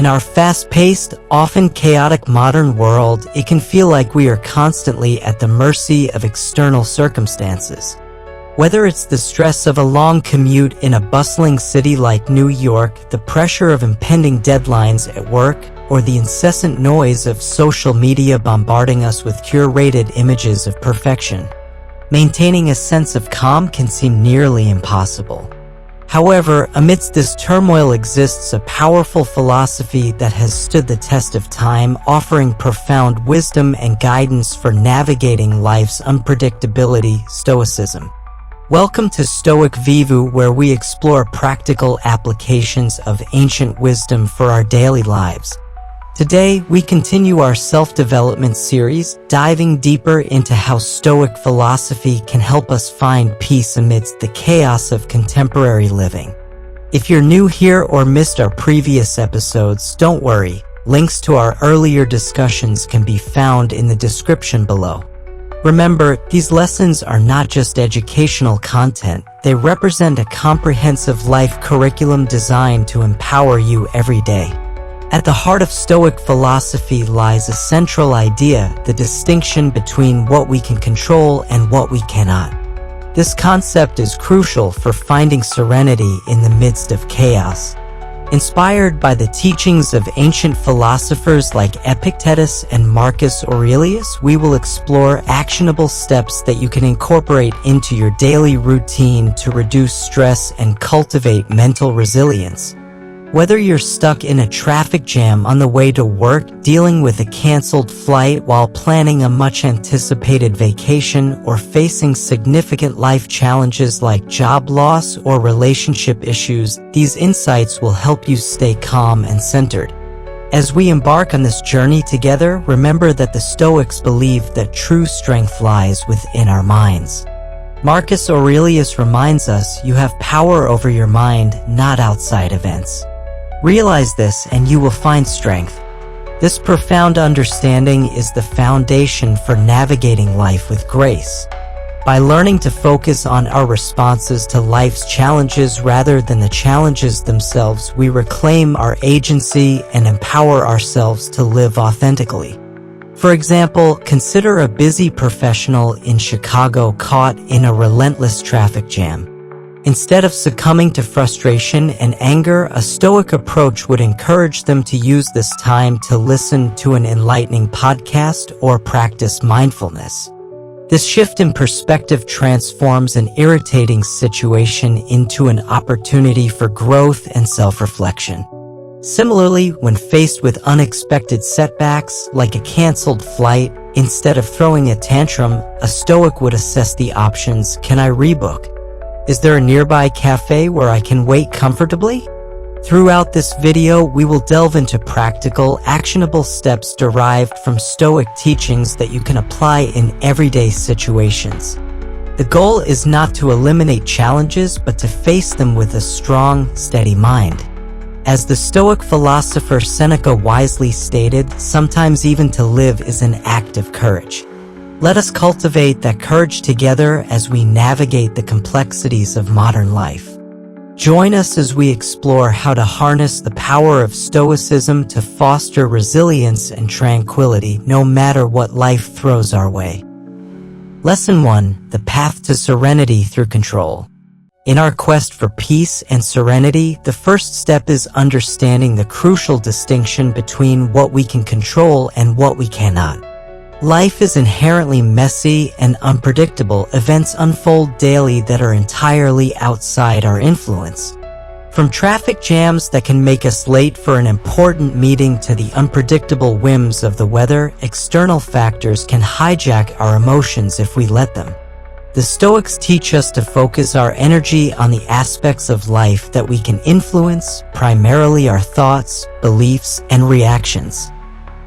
In our fast-paced, often chaotic modern world, it can feel like we are constantly at the mercy of external circumstances. Whether it's the stress of a long commute in a bustling city like New York, the pressure of impending deadlines at work, or the incessant noise of social media bombarding us with curated images of perfection, maintaining a sense of calm can seem nearly impossible. However, amidst this turmoil exists a powerful philosophy that has stood the test of time, offering profound wisdom and guidance for navigating life's unpredictability: Stoicism. Welcome to Stoic Vivu, where we explore practical applications of ancient wisdom for our daily lives. Today, we continue our self-development series, diving deeper into how Stoic philosophy can help us find peace amidst the chaos of contemporary living. If you're new here or missed our previous episodes, don't worry. Links to our earlier discussions can be found in the description below. Remember, these lessons are not just educational content, they represent a comprehensive life curriculum designed to empower you every day. At the heart of Stoic philosophy lies a central idea: the distinction between what we can control and what we cannot. This concept is crucial for finding serenity in the midst of chaos. Inspired by the teachings of ancient philosophers like Epictetus and Marcus Aurelius, we will explore actionable steps that you can incorporate into your daily routine to reduce stress and cultivate mental resilience. Whether you're stuck in a traffic jam on the way to work, dealing with a canceled flight while planning a much-anticipated vacation, or facing significant life challenges like job loss or relationship issues, these insights will help you stay calm and centered. As we embark on this journey together, remember that the Stoics believed that true strength lies within our minds. Marcus Aurelius reminds us, "You have power over your mind, not outside events." Realize this and you will find strength. This profound understanding is the foundation for navigating life with grace. By learning to focus on our responses to life's challenges rather than the challenges themselves, we reclaim our agency and empower ourselves to live authentically. For example, consider a busy professional in Chicago caught in a relentless traffic jam. Instead of succumbing to frustration and anger, a Stoic approach would encourage them to use this time to listen to an enlightening podcast or practice mindfulness. This shift in perspective transforms an irritating situation into an opportunity for growth and self-reflection. Similarly, when faced with unexpected setbacks, like a canceled flight, instead of throwing a tantrum, a Stoic would assess the options: can I rebook? Is there a nearby cafe where I can wait comfortably? Throughout this video, we will delve into practical, actionable steps derived from Stoic teachings that you can apply in everyday situations. The goal is not to eliminate challenges, but to face them with a strong, steady mind. As the Stoic philosopher Seneca wisely stated, sometimes even to live is an act of courage. Let us cultivate that courage together as we navigate the complexities of modern life. Join us as we explore how to harness the power of Stoicism to foster resilience and tranquility, no matter what life throws our way. Lesson 1: The path to serenity through control. In our quest for peace and serenity, the first step is understanding the crucial distinction between what we can control and what we cannot. Life is inherently messy and unpredictable. Events unfold daily that are entirely outside our influence. From traffic jams that can make us late for an important meeting to the unpredictable whims of the weather, external factors can hijack our emotions if we let them. The Stoics teach us to focus our energy on the aspects of life that we can influence, primarily our thoughts, beliefs, and reactions.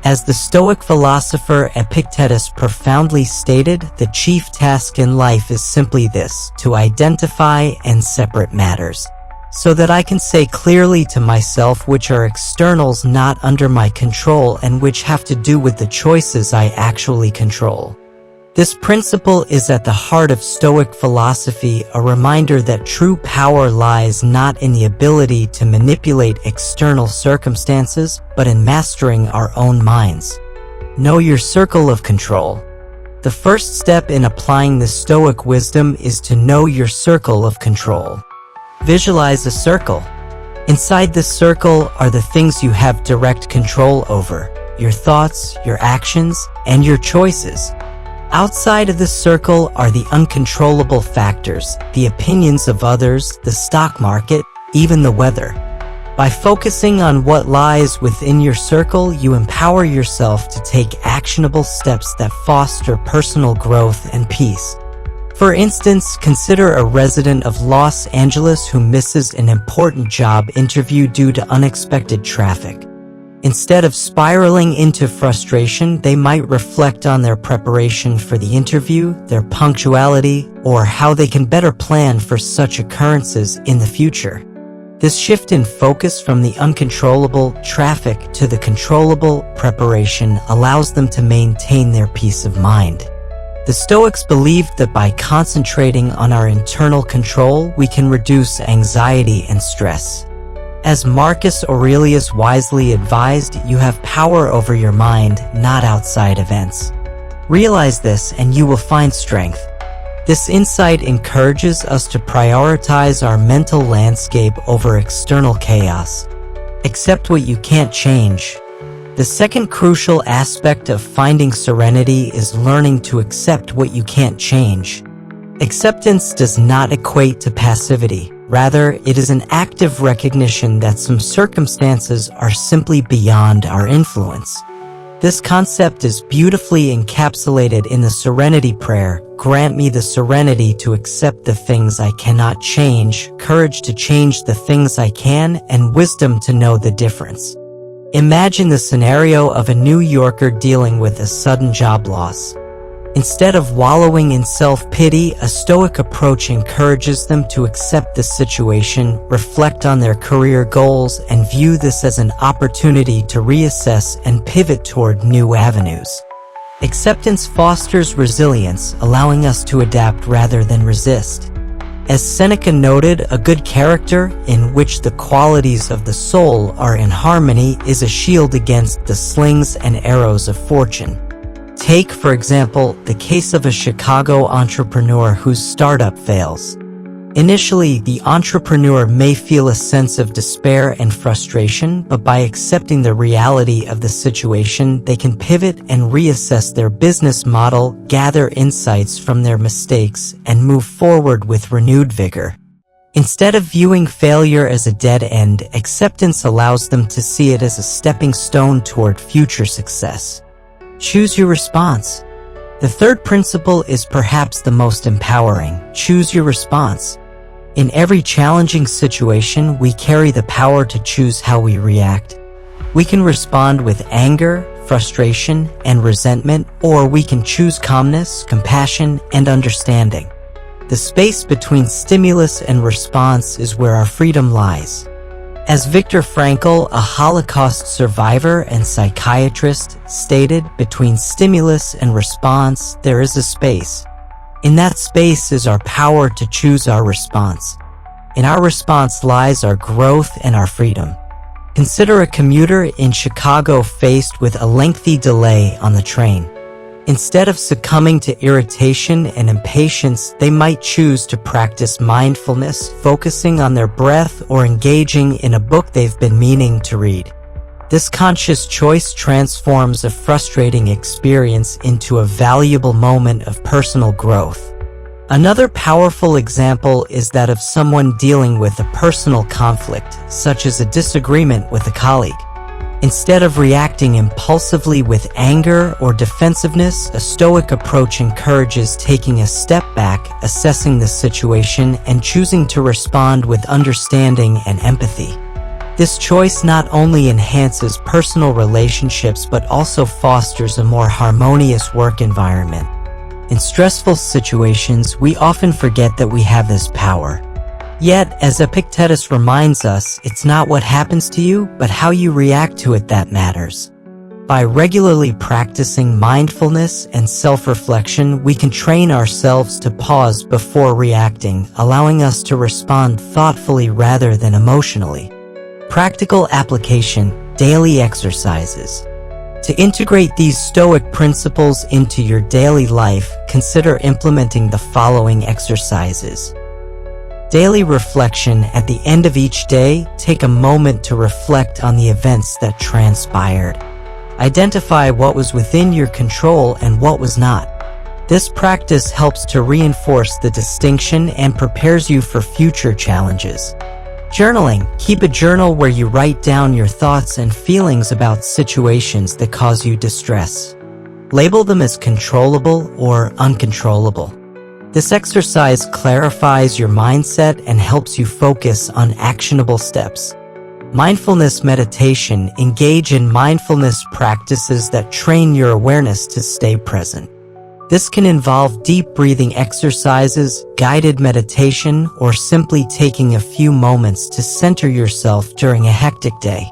As the Stoic philosopher Epictetus profoundly stated, the chief task in life is simply this: to identify and separate matters, so that I can say clearly to myself which are externals not under my control and which have to do with the choices I actually control. This principle is at the heart of Stoic philosophy, a reminder that true power lies not in the ability to manipulate external circumstances, but in mastering our own minds. Know your circle of control. The first step in applying the Stoic wisdom is to know your circle of control. Visualize a circle. Inside this circle are the things you have direct control over: your thoughts, your actions, and your choices. Outside of this circle are the uncontrollable factors, the opinions of others, the stock market, even the weather. By focusing on what lies within your circle, you empower yourself to take actionable steps that foster personal growth and peace. For instance, consider a resident of Los Angeles who misses an important job interview due to unexpected traffic. Instead of spiraling into frustration, they might reflect on their preparation for the interview, their punctuality, or how they can better plan for such occurrences in the future. This shift in focus from the uncontrollable traffic to the controllable preparation allows them to maintain their peace of mind. The Stoics believed that by concentrating on our internal control, we can reduce anxiety and stress. As Marcus Aurelius wisely advised, you have power over your mind, not outside events. Realize this and you will find strength. This insight encourages us to prioritize our mental landscape over external chaos. Accept what you can't change. The second crucial aspect of finding serenity is learning to accept what you can't change. Acceptance does not equate to passivity. Rather, it is an active recognition that some circumstances are simply beyond our influence. This concept is beautifully encapsulated in the Serenity Prayer. Grant me the serenity to accept the things I cannot change, courage to change the things I can, and wisdom to know the difference. Imagine the scenario of a New Yorker dealing with a sudden job loss. Instead of wallowing in self-pity, a Stoic approach encourages them to accept the situation, reflect on their career goals, and view this as an opportunity to reassess and pivot toward new avenues. Acceptance fosters resilience, allowing us to adapt rather than resist. As Seneca noted, a good character, in which the qualities of the soul are in harmony, is a shield against the slings and arrows of fortune. Take, for example, the case of a Chicago entrepreneur whose startup fails. Initially, the entrepreneur may feel a sense of despair and frustration, but by accepting the reality of the situation, they can pivot and reassess their business model, gather insights from their mistakes, and move forward with renewed vigor. Instead of viewing failure as a dead end, acceptance allows them to see it as a stepping stone toward future success. Choose your response. The third principle is perhaps the most empowering. Choose your response. In every challenging situation, we carry the power to choose how we react. We can respond with anger, frustration, and resentment, or we can choose calmness, compassion, and understanding. The space between stimulus and response is where our freedom lies. As Viktor Frankl, a Holocaust survivor and psychiatrist, stated, between stimulus and response, there is a space. In that space is our power to choose our response. In our response lies our growth and our freedom. Consider a commuter in Chicago faced with a lengthy delay on the train. Instead of succumbing to irritation and impatience, they might choose to practice mindfulness, focusing on their breath or engaging in a book they've been meaning to read. This conscious choice transforms a frustrating experience into a valuable moment of personal growth. Another powerful example is that of someone dealing with a personal conflict, such as a disagreement with a colleague. Instead of reacting impulsively with anger or defensiveness, a Stoic approach encourages taking a step back, assessing the situation, and choosing to respond with understanding and empathy. This choice not only enhances personal relationships but also fosters a more harmonious work environment. In stressful situations, we often forget that we have this power. Yet, as Epictetus reminds us, it's not what happens to you, but how you react to it that matters. By regularly practicing mindfulness and self-reflection, we can train ourselves to pause before reacting, allowing us to respond thoughtfully rather than emotionally. Practical application: daily exercises. To integrate these Stoic principles into your daily life, consider implementing the following exercises. Daily reflection: at the end of each day, take a moment to reflect on the events that transpired. Identify what was within your control and what was not. This practice helps to reinforce the distinction and prepares you for future challenges. Journaling: keep a journal where you write down your thoughts and feelings about situations that cause you distress. Label them as controllable or uncontrollable. This exercise clarifies your mindset and helps you focus on actionable steps. Mindfulness meditation: engage in mindfulness practices that train your awareness to stay present. This can involve deep breathing exercises, guided meditation, or simply taking a few moments to center yourself during a hectic day.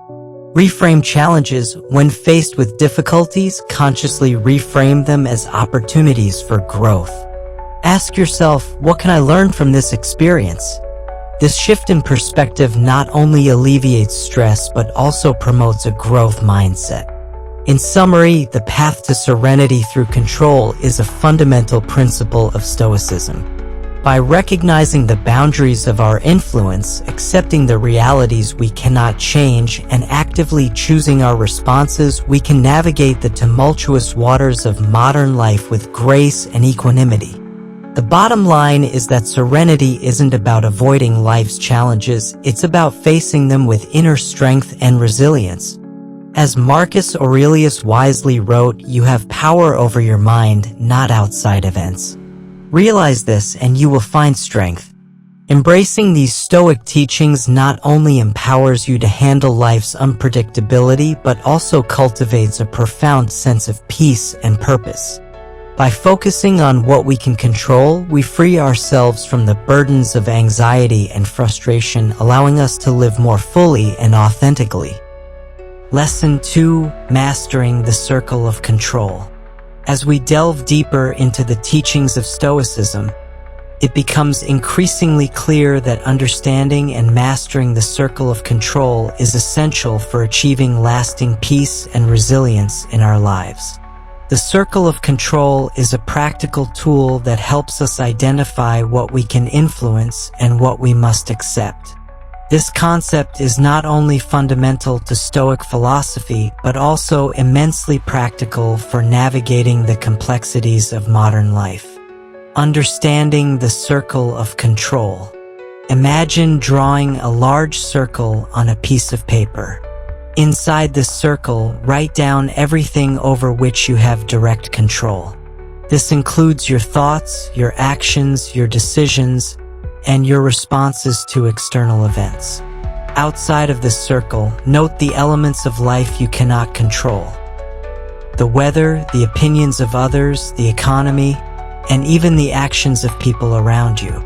Reframe challenges: when faced with difficulties, consciously reframe them as opportunities for growth. Ask yourself, what can I learn from this experience? This shift in perspective not only alleviates stress but also promotes a growth mindset. In summary, the path to serenity through control is a fundamental principle of Stoicism. By recognizing the boundaries of our influence, accepting the realities we cannot change, and actively choosing our responses, we can navigate the tumultuous waters of modern life with grace and equanimity. The bottom line is that serenity isn't about avoiding life's challenges, it's about facing them with inner strength and resilience. As Marcus Aurelius wisely wrote, you have power over your mind, not outside events. Realize this and you will find strength. Embracing these Stoic teachings not only empowers you to handle life's unpredictability, but also cultivates a profound sense of peace and purpose. By focusing on what we can control, we free ourselves from the burdens of anxiety and frustration, allowing us to live more fully and authentically. Lesson 2: Mastering the Circle of Control. As we delve deeper into the teachings of Stoicism, it becomes increasingly clear that understanding and mastering the circle of control is essential for achieving lasting peace and resilience in our lives. The circle of control is a practical tool that helps us identify what we can influence and what we must accept. This concept is not only fundamental to Stoic philosophy, but also immensely practical for navigating the complexities of modern life. Understanding the circle of control. Imagine drawing a large circle on a piece of paper. Inside this circle, write down everything over which you have direct control. This includes your thoughts, your actions, your decisions, and your responses to external events. Outside of this circle, note the elements of life you cannot control. The weather, the opinions of others, the economy, and even the actions of people around you.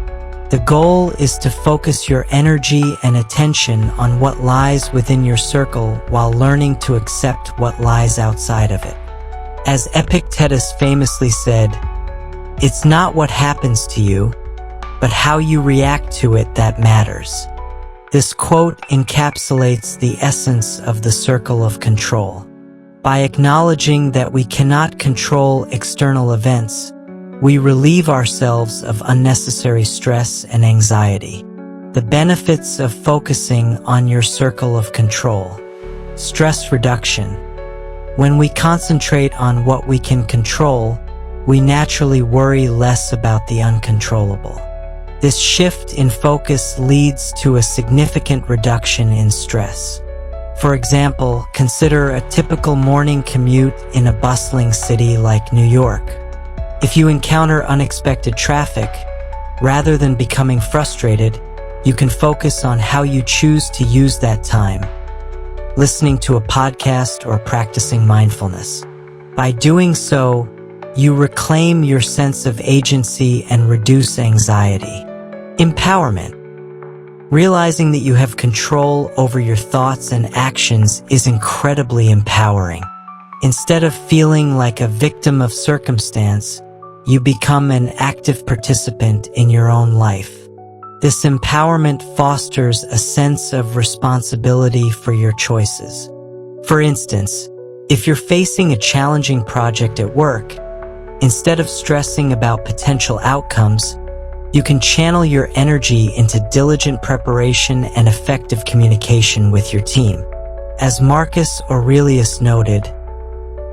The goal is to focus your energy and attention on what lies within your circle while learning to accept what lies outside of it. As Epictetus famously said, "It's not what happens to you, but how you react to it that matters." This quote encapsulates the essence of the circle of control. By acknowledging that we cannot control external events, we relieve ourselves of unnecessary stress and anxiety. The benefits of focusing on your circle of control. Stress reduction. When we concentrate on what we can control, we naturally worry less about the uncontrollable. This shift in focus leads to a significant reduction in stress. For example, consider a typical morning commute in a bustling city like New York. If you encounter unexpected traffic, rather than becoming frustrated, you can focus on how you choose to use that time, listening to a podcast or practicing mindfulness. By doing so, you reclaim your sense of agency and reduce anxiety. Empowerment. Realizing that you have control over your thoughts and actions is incredibly empowering. Instead of feeling like a victim of circumstance, you become an active participant in your own life. This empowerment fosters a sense of responsibility for your choices. For instance, if you're facing a challenging project at work, instead of stressing about potential outcomes, you can channel your energy into diligent preparation and effective communication with your team. As Marcus Aurelius noted,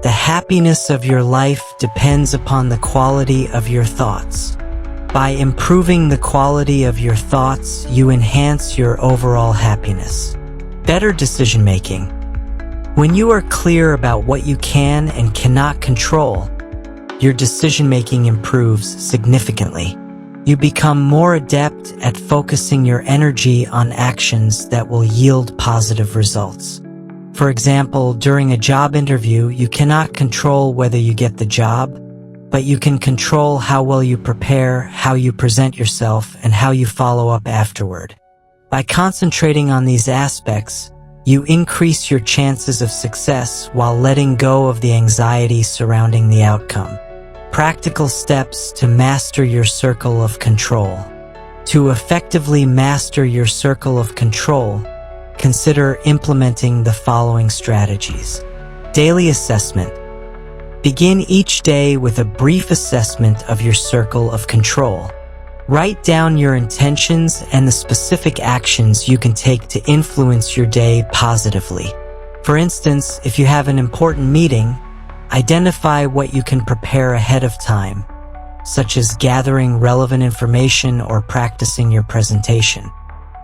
the happiness of your life depends upon the quality of your thoughts. By improving the quality of your thoughts, you enhance your overall happiness. Better decision-making. When you are clear about what you can and cannot control, your decision-making improves significantly. You become more adept at focusing your energy on actions that will yield positive results. For example, during a job interview, you cannot control whether you get the job, but you can control how well you prepare, how you present yourself, and how you follow up afterward. By concentrating on these aspects, you increase your chances of success while letting go of the anxiety surrounding the outcome. Practical steps to master your circle of control. To effectively master your circle of control, consider implementing the following strategies. Daily assessment. Begin each day with a brief assessment of your circle of control. Write down your intentions and the specific actions you can take to influence your day positively. For instance, if you have an important meeting, identify what you can prepare ahead of time, such as gathering relevant information or practicing your presentation.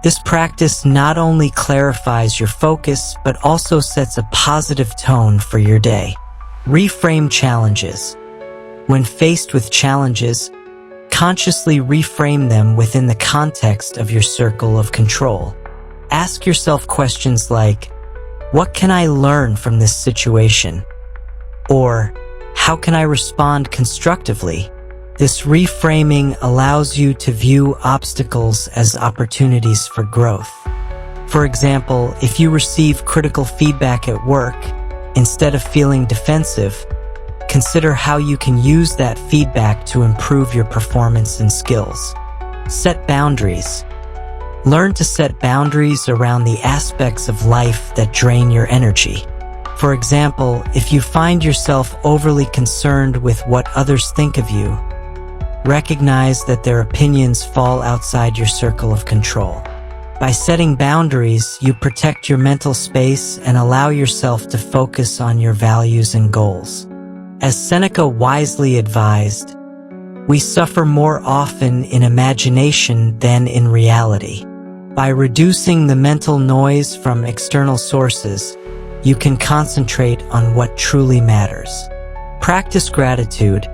This practice not only clarifies your focus, but also sets a positive tone for your day. Reframe challenges. When faced with challenges, consciously reframe them within the context of your circle of control. Ask yourself questions like, what can I learn from this situation? Or, how can I respond constructively? This reframing allows you to view obstacles as opportunities for growth. For example, if you receive critical feedback at work, instead of feeling defensive, consider how you can use that feedback to improve your performance and skills. Set boundaries. Learn to set boundaries around the aspects of life that drain your energy. For example, if you find yourself overly concerned with what others think of you, recognize that their opinions fall outside your circle of control. By setting boundaries, you protect your mental space and allow yourself to focus on your values and goals. As Seneca wisely advised, we suffer more often in imagination than in reality. By reducing the mental noise from external sources, you can concentrate on what truly matters. Practice gratitude.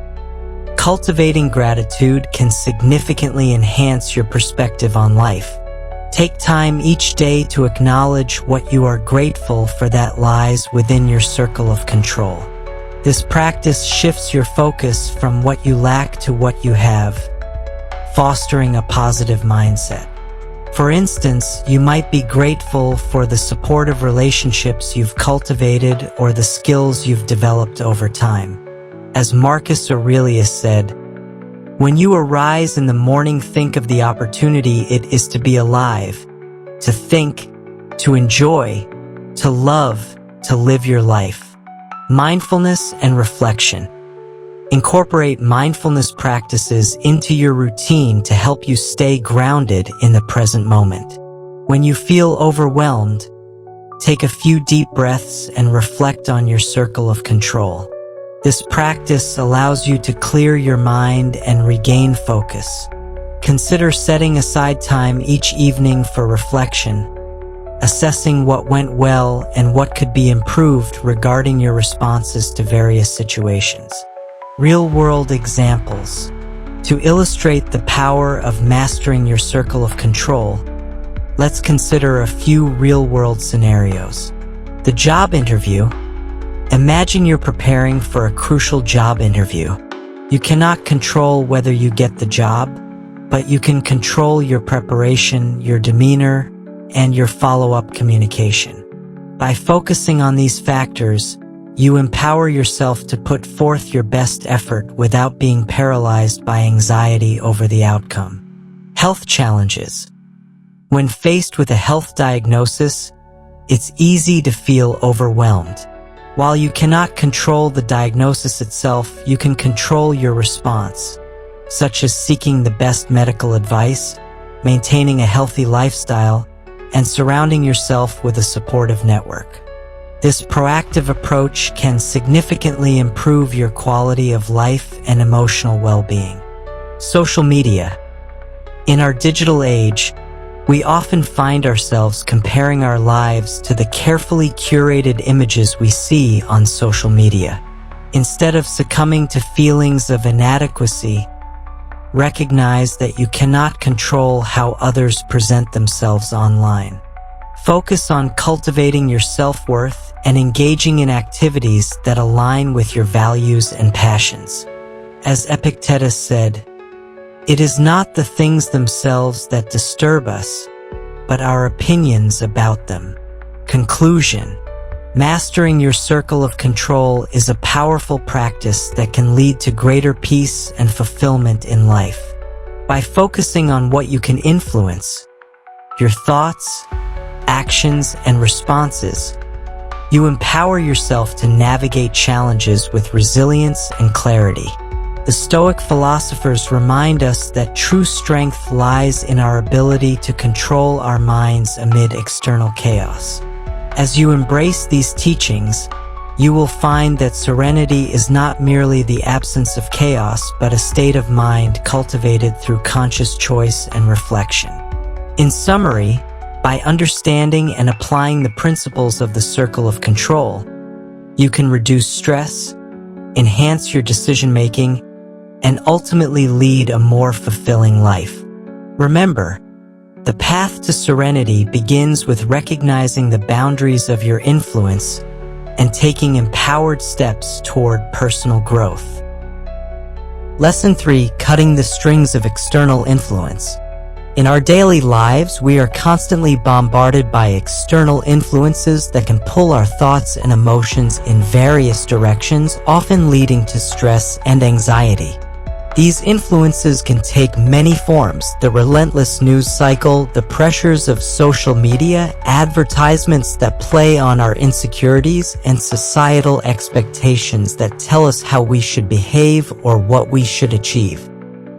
Cultivating gratitude can significantly enhance your perspective on life. Take time each day to acknowledge what you are grateful for that lies within your circle of control. This practice shifts your focus from what you lack to what you have, fostering a positive mindset. For instance, you might be grateful for the supportive relationships you've cultivated or the skills you've developed over time. As Marcus Aurelius said, when you arise in the morning, think of the opportunity it is to be alive, to think, to enjoy, to love, to live your life. Mindfulness and reflection. Incorporate mindfulness practices into your routine to help you stay grounded in the present moment. When you feel overwhelmed, take a few deep breaths and reflect on your circle of control. This practice allows you to clear your mind and regain focus. Consider setting aside time each evening for reflection, assessing what went well and what could be improved regarding your responses to various situations. Real-world examples. To illustrate the power of mastering your circle of control, let's consider a few real-world scenarios. The job interview. Imagine you're preparing for a crucial job interview. You cannot control whether you get the job, but you can control your preparation, your demeanor, and your follow-up communication. By focusing on these factors, you empower yourself to put forth your best effort without being paralyzed by anxiety over the outcome. Health challenges. When faced with a health diagnosis, it's easy to feel overwhelmed. While you cannot control the diagnosis itself, you can control your response, such as seeking the best medical advice, maintaining a healthy lifestyle, and surrounding yourself with a supportive network. This proactive approach can significantly improve your quality of life and emotional well-being. Social media. In our digital age, we often find ourselves comparing our lives to the carefully curated images we see on social media. Instead of succumbing to feelings of inadequacy, recognize that you cannot control how others present themselves online. Focus on cultivating your self-worth and engaging in activities that align with your values and passions. As Epictetus said, "It is not the things themselves that disturb us, but our opinions about them." Conclusion. Mastering your circle of control is a powerful practice that can lead to greater peace and fulfillment in life. By focusing on what you can influence, your thoughts, actions, and responses, you empower yourself to navigate challenges with resilience and clarity. The Stoic philosophers remind us that true strength lies in our ability to control our minds amid external chaos. As you embrace these teachings, you will find that serenity is not merely the absence of chaos, but a state of mind cultivated through conscious choice and reflection. In summary, by understanding and applying the principles of the circle of control, you can reduce stress, enhance your decision-making, and ultimately lead a more fulfilling life. Remember, the path to serenity begins with recognizing the boundaries of your influence and taking empowered steps toward personal growth. Lesson 3: Cutting the strings of external influence. In our daily lives, we are constantly bombarded by external influences that can pull our thoughts and emotions in various directions, often leading to stress and anxiety. These influences can take many forms: the relentless news cycle, the pressures of social media, advertisements that play on our insecurities, and societal expectations that tell us how we should behave or what we should achieve.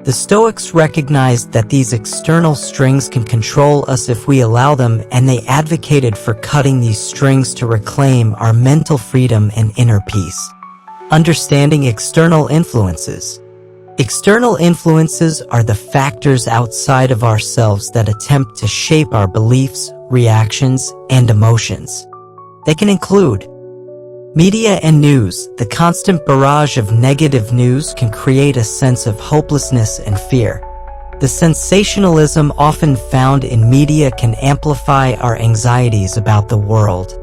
The Stoics recognized that these external strings can control us if we allow them, and they advocated for cutting these strings to reclaim our mental freedom and inner peace. Understanding external influences. External influences are the factors outside of ourselves that attempt to shape our beliefs, reactions, and emotions. They can include media and news. The constant barrage of negative news can create a sense of hopelessness and fear. The sensationalism often found in media can amplify our anxieties about the world.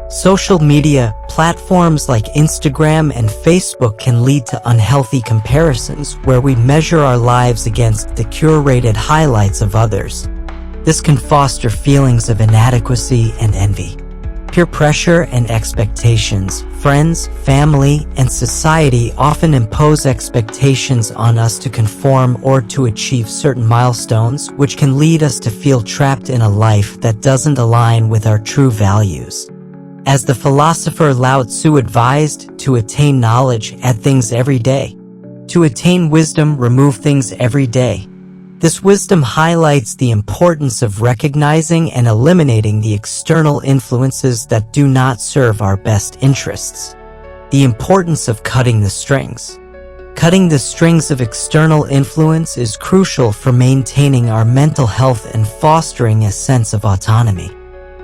Social media platforms like Instagram and Facebook can lead to unhealthy comparisons where we measure our lives against the curated highlights of others. This can foster feelings of inadequacy and envy. Peer pressure and expectations. Friends, family, and society often impose expectations on us to conform or to achieve certain milestones, which can lead us to feel trapped in a life that doesn't align with our true values. As the philosopher Lao Tzu advised, to attain knowledge, add things every day. To attain wisdom, remove things every day. This wisdom highlights the importance of recognizing and eliminating the external influences that do not serve our best interests. The importance of cutting the strings. Cutting the strings of external influence is crucial for maintaining our mental health and fostering a sense of autonomy.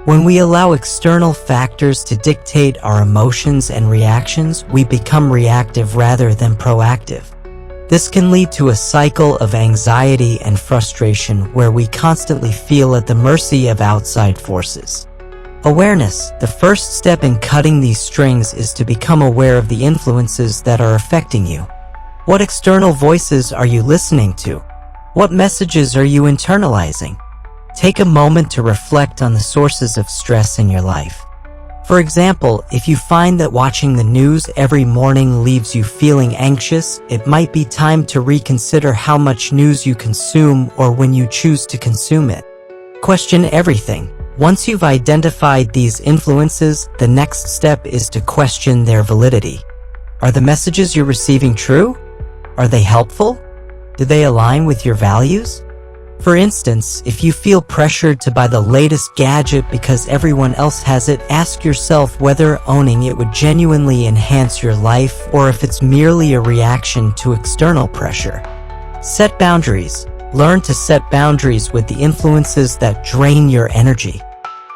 When we allow external factors to dictate our emotions and reactions, we become reactive rather than proactive. This can lead to a cycle of anxiety and frustration where we constantly feel at the mercy of outside forces. Awareness. The first step in cutting these strings is to become aware of the influences that are affecting you. What external voices are you listening to? What messages are you internalizing? Take a moment to reflect on the sources of stress in your life. For example, if you find that watching the news every morning leaves you feeling anxious, it might be time to reconsider how much news you consume or when you choose to consume it. Question everything. Once you've identified these influences, the next step is to question their validity. Are the messages you're receiving true? Are they helpful? Do they align with your values? For instance, if you feel pressured to buy the latest gadget because everyone else has it, ask yourself whether owning it would genuinely enhance your life or if it's merely a reaction to external pressure. Set boundaries. Learn to set boundaries with the influences that drain your energy.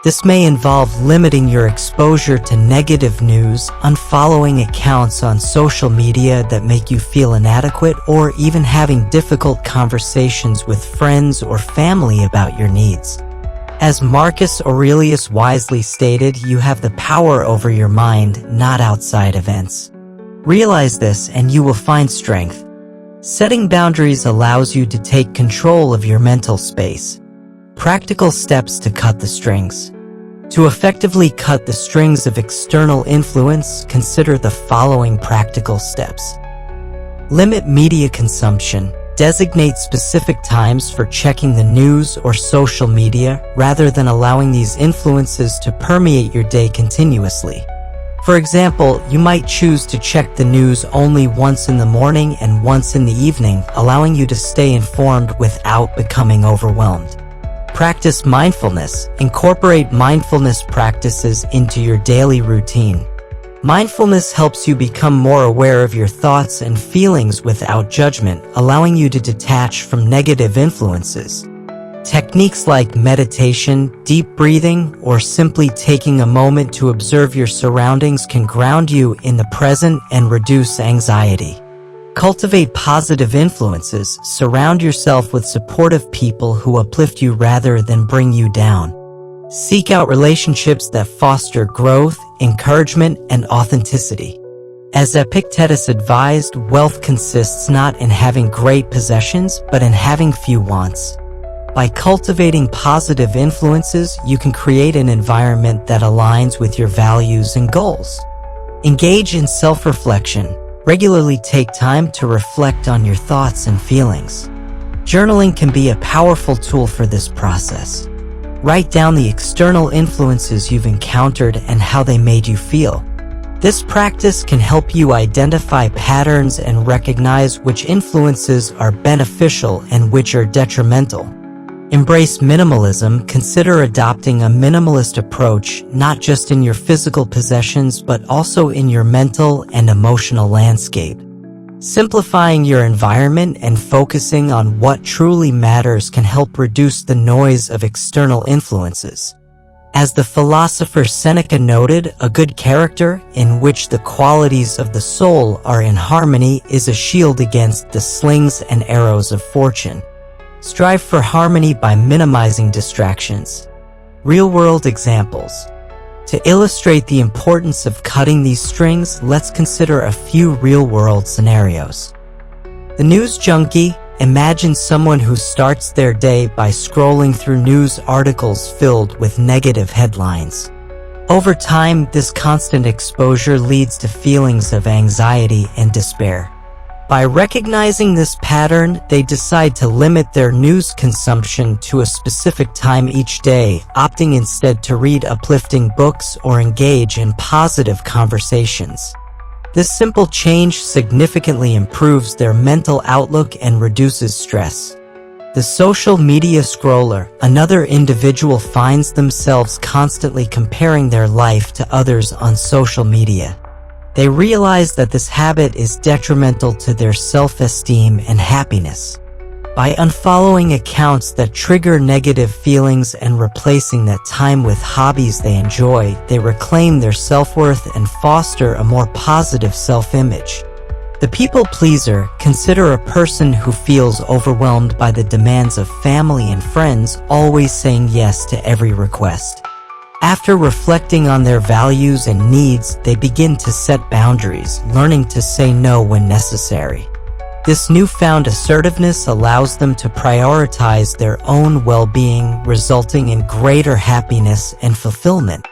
This may involve limiting your exposure to negative news, unfollowing accounts on social media that make you feel inadequate, or even having difficult conversations with friends or family about your needs. As Marcus Aurelius wisely stated, you have the power over your mind, not outside events. Realize this and you will find strength. Setting boundaries allows you to take control of your mental space. Practical steps to cut the strings. To effectively cut the strings of external influence, consider the following practical steps. Limit media consumption. Designate specific times for checking the news or social media rather than allowing these influences to permeate your day continuously. For example, you might choose to check the news only once in the morning and once in the evening, allowing you to stay informed without becoming overwhelmed. Practice mindfulness. Incorporate mindfulness practices into your daily routine. Mindfulness helps you become more aware of your thoughts and feelings without judgment, allowing you to detach from negative influences. Techniques like meditation, deep breathing, or simply taking a moment to observe your surroundings can ground you in the present and reduce anxiety. Cultivate positive influences. Surround yourself with supportive people who uplift you rather than bring you down. Seek out relationships that foster growth, encouragement, and authenticity. As Epictetus advised, wealth consists not in having great possessions, but in having few wants. By cultivating positive influences, you can create an environment that aligns with your values and goals. Engage in self-reflection. Regularly take time to reflect on your thoughts and feelings. Journaling can be a powerful tool for this process. Write down the external influences you've encountered and how they made you feel. This practice can help you identify patterns and recognize which influences are beneficial and which are detrimental. Embrace minimalism. Consider adopting a minimalist approach, not just in your physical possessions, but also in your mental and emotional landscape. Simplifying your environment and focusing on what truly matters can help reduce the noise of external influences. As the philosopher Seneca noted, a good character, in which the qualities of the soul are in harmony, is a shield against the slings and arrows of fortune. Strive for harmony by minimizing distractions. Real-world examples. To illustrate the importance of cutting these strings, let's consider a few real-world scenarios. The news junkie. Imagine someone who starts their day by scrolling through news articles filled with negative headlines. Over time, this constant exposure leads to feelings of anxiety and despair. By recognizing this pattern, they decide to limit their news consumption to a specific time each day, opting instead to read uplifting books or engage in positive conversations. This simple change significantly improves their mental outlook and reduces stress. The social media scroller. Another individual finds themselves constantly comparing their life to others on social media. They realize that this habit is detrimental to their self-esteem and happiness. By unfollowing accounts that trigger negative feelings and replacing that time with hobbies they enjoy, they reclaim their self-worth and foster a more positive self-image. The people pleaser. Consider a person who feels overwhelmed by the demands of family and friends, always saying yes to every request. After reflecting on their values and needs, they begin to set boundaries, learning to say no when necessary. This newfound assertiveness allows them to prioritize their own well-being, resulting in greater happiness and fulfillment.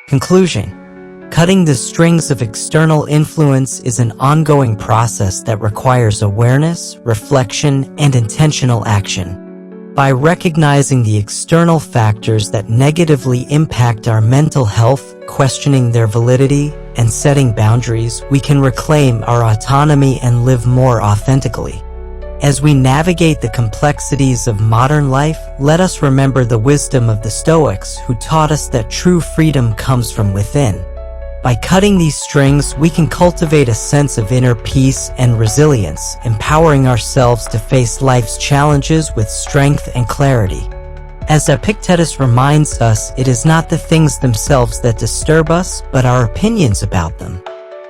Conclusion. Cutting the strings of external influence is an ongoing process that requires awareness, reflection, and intentional action. By recognizing the external factors that negatively impact our mental health, questioning their validity, and setting boundaries, we can reclaim our autonomy and live more authentically. As we navigate the complexities of modern life, let us remember the wisdom of the Stoics, who taught us that true freedom comes from within. By cutting these strings, we can cultivate a sense of inner peace and resilience, empowering ourselves to face life's challenges with strength and clarity. As Epictetus reminds us, it is not the things themselves that disturb us, but our opinions about them.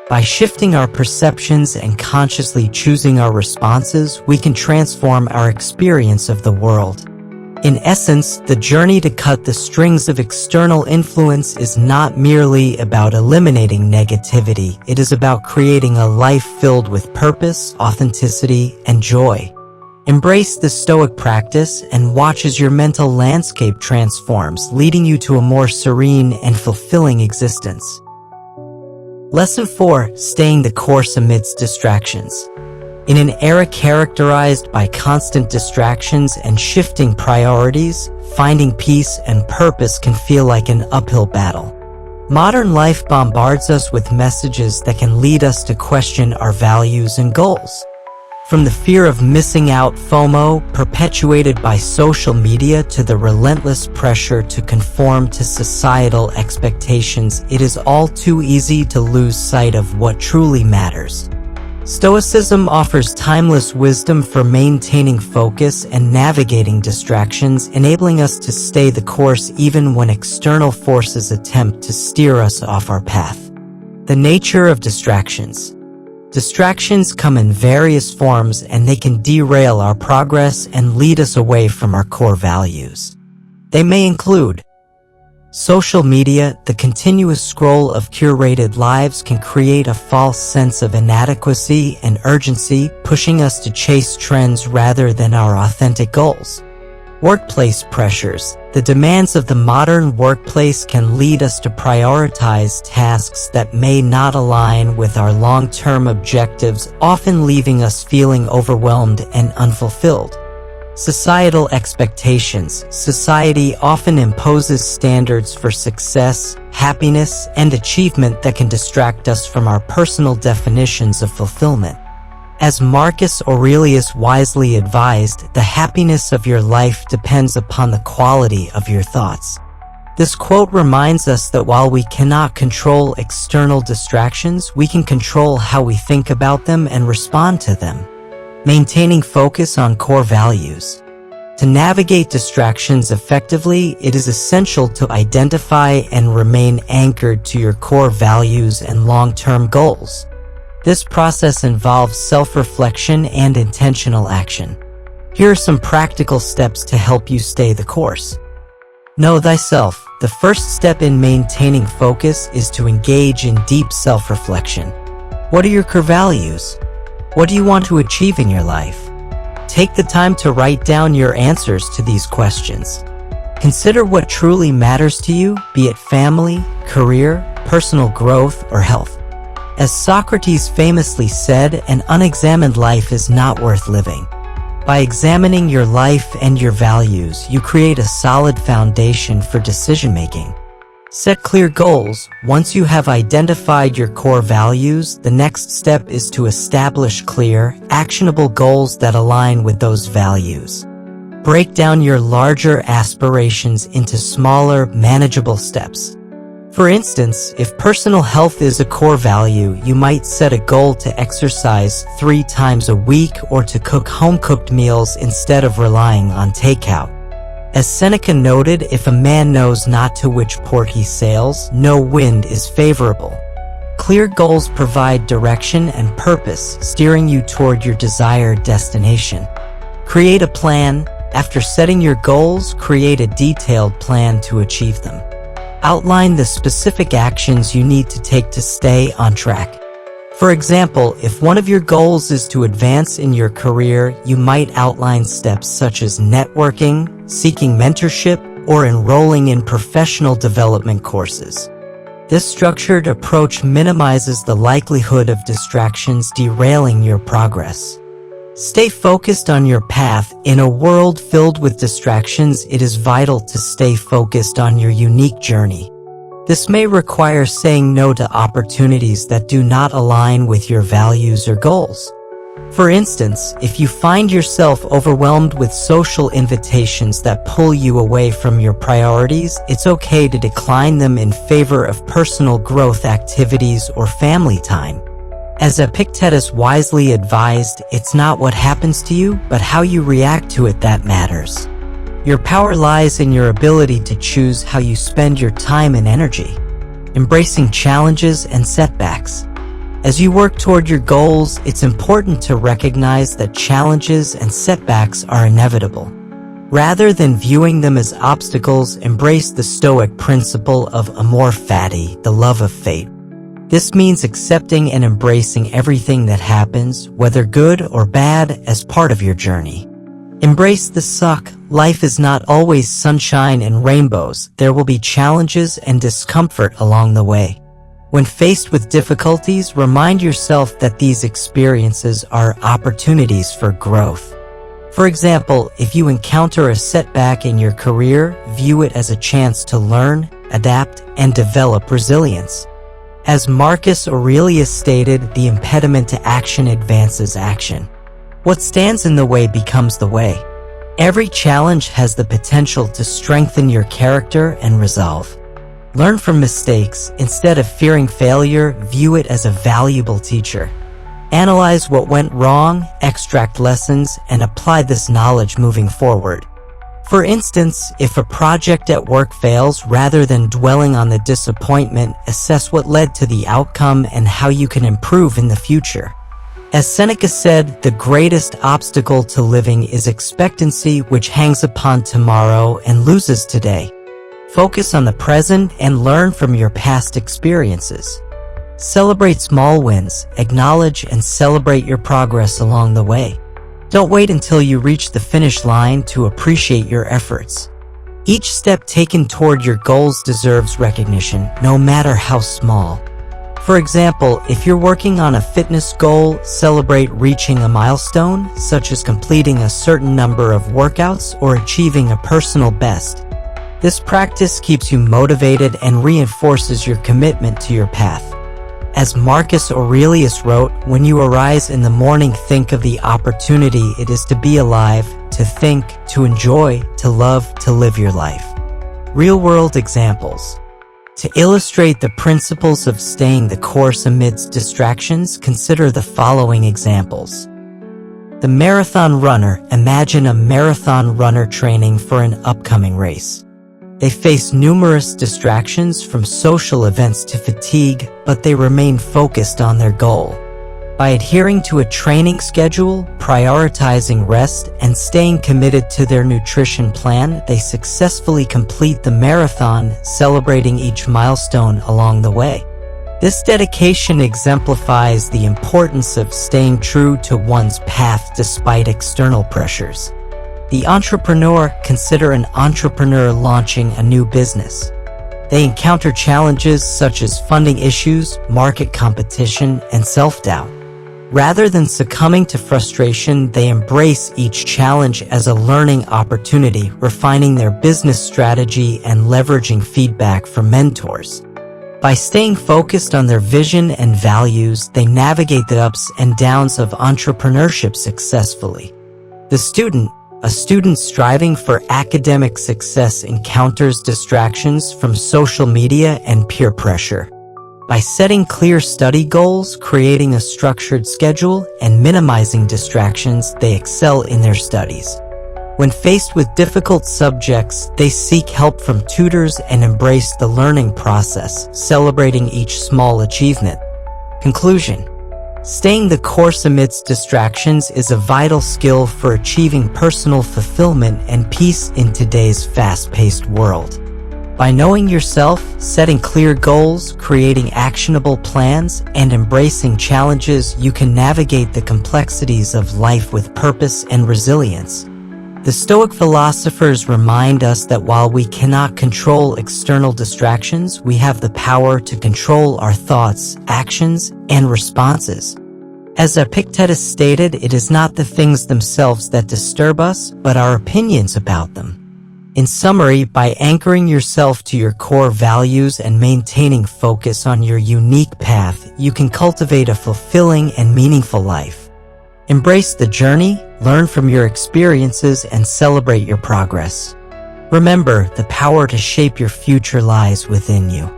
By shifting our perceptions and consciously choosing our responses, we can transform our experience of the world. In essence, the journey to cut the strings of external influence is not merely about eliminating negativity, it is about creating a life filled with purpose, authenticity, and joy. Embrace the Stoic practice and watch as your mental landscape transforms, leading you to a more serene and fulfilling existence. Lesson 4. Staying the course amidst distractions. In an era characterized by constant distractions and shifting priorities, finding peace and purpose can feel like an uphill battle. Modern life bombards us with messages that can lead us to question our values and goals. From the fear of missing out (FOMO) perpetuated by social media to the relentless pressure to conform to societal expectations, it is all too easy to lose sight of what truly matters. Stoicism offers timeless wisdom for maintaining focus and navigating distractions, enabling us to stay the course even when external forces attempt to steer us off our path. The nature of distractions. Distractions come in various forms, and they can derail our progress and lead us away from our core values. They may include social media. The continuous scroll of curated lives can create a false sense of inadequacy and urgency, pushing us to chase trends rather than our authentic goals. Workplace pressures. The demands of the modern workplace can lead us to prioritize tasks that may not align with our long-term objectives, often leaving us feeling overwhelmed and unfulfilled. Societal expectations. Society often imposes standards for success, happiness, and achievement that can distract us from our personal definitions of fulfillment. As Marcus Aurelius wisely advised, the happiness of your life depends upon the quality of your thoughts. This quote reminds us that while we cannot control external distractions, we can control how we think about them and respond to them. Maintaining focus on core values. To navigate distractions effectively, it is essential to identify and remain anchored to your core values and long-term goals. This process involves self-reflection and intentional action. Here are some practical steps to help you stay the course. Know thyself. The first step in maintaining focus is to engage in deep self-reflection. What are your core values? What do you want to achieve in your life? Take the time to write down your answers to these questions. Consider what truly matters to you, be it family, career, personal growth, or health. As Socrates famously said, an unexamined life is not worth living. By examining your life and your values, you create a solid foundation for decision-making. Set clear goals. Once you have identified your core values, the next step is to establish clear, actionable goals that align with those values. Break down your larger aspirations into smaller, manageable steps. For instance, if personal health is a core value, you might set a goal to exercise 3 times a week or to cook home-cooked meals instead of relying on takeout. As Seneca noted, if a man knows not to which port he sails, no wind is favorable. Clear goals provide direction and purpose, steering you toward your desired destination. Create a plan. After setting your goals, create a detailed plan to achieve them. Outline the specific actions you need to take to stay on track. For example, if one of your goals is to advance in your career, you might outline steps such as networking, seeking mentorship, or enrolling in professional development courses. This structured approach minimizes the likelihood of distractions derailing your progress. Stay focused on your path. In a world filled with distractions, it is vital to stay focused on your unique journey. This may require saying no to opportunities that do not align with your values or goals. For instance, if you find yourself overwhelmed with social invitations that pull you away from your priorities, it's okay to decline them in favor of personal growth activities or family time. As Epictetus wisely advised, it's not what happens to you, but how you react to it that matters. Your power lies in your ability to choose how you spend your time and energy. Embracing challenges and setbacks. As you work toward your goals, it's important to recognize that challenges and setbacks are inevitable. Rather than viewing them as obstacles, embrace the Stoic principle of amor fati, the love of fate. This means accepting and embracing everything that happens, whether good or bad, as part of your journey. Embrace the suck. Life is not always sunshine and rainbows. There will be challenges and discomfort along the way. When faced with difficulties, remind yourself that these experiences are opportunities for growth. For example, if you encounter a setback in your career, view it as a chance to learn, adapt, and develop resilience. As Marcus Aurelius stated, the impediment to action advances action. What stands in the way becomes the way. Every challenge has the potential to strengthen your character and resolve. Learn from mistakes. Instead of fearing failure, view it as a valuable teacher. Analyze what went wrong, extract lessons, and apply this knowledge moving forward. For instance, if a project at work fails, rather than dwelling on the disappointment, assess what led to the outcome and how you can improve in the future. As Seneca said, the greatest obstacle to living is expectancy, which hangs upon tomorrow and loses today. Focus on the present and learn from your past experiences. Celebrate small wins, acknowledge and celebrate your progress along the way. Don't wait until you reach the finish line to appreciate your efforts. Each step taken toward your goals deserves recognition, no matter how small. For example, if you're working on a fitness goal, celebrate reaching a milestone, such as completing a certain number of workouts or achieving a personal best. This practice keeps you motivated and reinforces your commitment to your path. As Marcus Aurelius wrote, when you arise in the morning, think of the opportunity it is to be alive, to think, to enjoy, to love, to live your life. Real-world examples. To illustrate the principles of staying the course amidst distractions, consider the following examples. The marathon runner. Imagine a marathon runner training for an upcoming race. They face numerous distractions from social events to fatigue, but they remain focused on their goal. By adhering to a training schedule, prioritizing rest, and staying committed to their nutrition plan, they successfully complete the marathon, celebrating each milestone along the way. This dedication exemplifies the importance of staying true to one's path despite external pressures. The entrepreneur. Consider an entrepreneur launching a new business. They encounter challenges such as funding issues, market competition, and self-doubt. Rather than succumbing to frustration, they embrace each challenge as a learning opportunity, refining their business strategy and leveraging feedback from mentors. By staying focused on their vision and values, they navigate the ups and downs of entrepreneurship successfully. The student. A student striving for academic success encounters distractions from social media and peer pressure. By setting clear study goals, creating a structured schedule, and minimizing distractions, they excel in their studies. When faced with difficult subjects, they seek help from tutors and embrace the learning process, celebrating each small achievement. Conclusion. Staying the course amidst distractions is a vital skill for achieving personal fulfillment and peace in today's fast-paced world. By knowing yourself, setting clear goals, creating actionable plans, and embracing challenges, you can navigate the complexities of life with purpose and resilience. The Stoic philosophers remind us that while we cannot control external distractions, we have the power to control our thoughts, actions, and responses. As Epictetus stated, it is not the things themselves that disturb us, but our opinions about them. In summary, by anchoring yourself to your core values and maintaining focus on your unique path, you can cultivate a fulfilling and meaningful life. Embrace the journey, learn from your experiences, and celebrate your progress. Remember, the power to shape your future lies within you.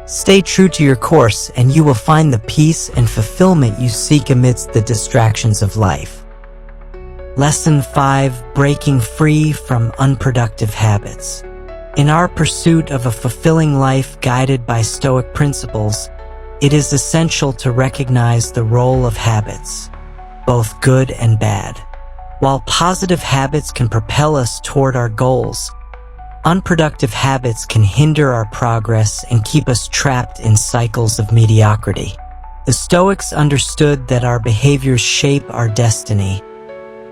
Stay true to your course, and you will find the peace and fulfillment you seek amidst the distractions of life. Lesson 5: Breaking Free from Unproductive Habits. In our pursuit of a fulfilling life guided by Stoic principles, it is essential to recognize the role of habits, both good and bad. While positive habits can propel us toward our goals, unproductive habits can hinder our progress and keep us trapped in cycles of mediocrity. The Stoics understood that our behaviors shape our destiny,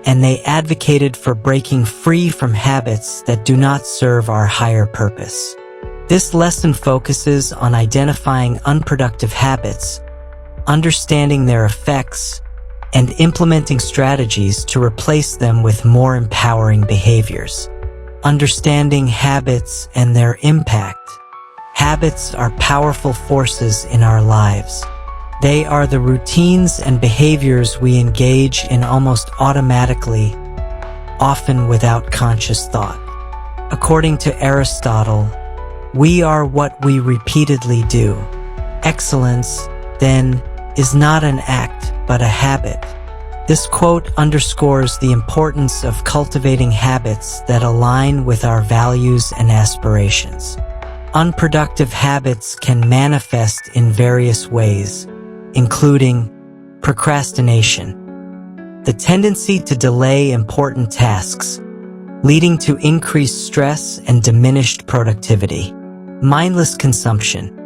and they advocated for breaking free from habits that do not serve our higher purpose. This lesson focuses on identifying unproductive habits, understanding their effects, and implementing strategies to replace them with more empowering behaviors. Understanding habits and their impact. Habits are powerful forces in our lives. They are the routines and behaviors we engage in almost automatically, often without conscious thought. According to Aristotle, we are what we repeatedly do. Excellence, then, is not an act, but a habit. This quote underscores the importance of cultivating habits that align with our values and aspirations. Unproductive habits can manifest in various ways, including procrastination, the tendency to delay important tasks, leading to increased stress and diminished productivity. Mindless consumption,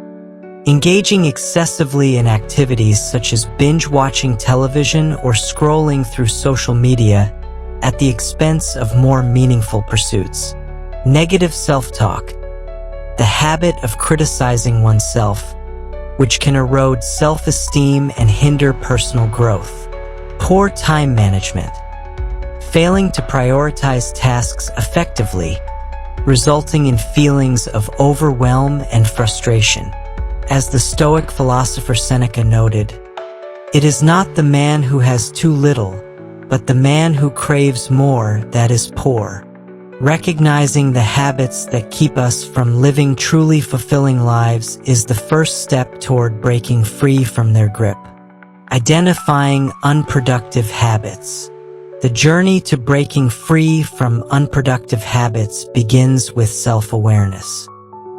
engaging excessively in activities such as binge-watching television or scrolling through social media at the expense of more meaningful pursuits. Negative self-talk, the habit of criticizing oneself, which can erode self-esteem and hinder personal growth. Poor time management, failing to prioritize tasks effectively, resulting in feelings of overwhelm and frustration. As the Stoic philosopher Seneca noted, "It is not the man who has too little, but the man who craves more that is poor." Recognizing the habits that keep us from living truly fulfilling lives is the first step toward breaking free from their grip. Identifying unproductive habits. The journey to breaking free from unproductive habits begins with self-awareness.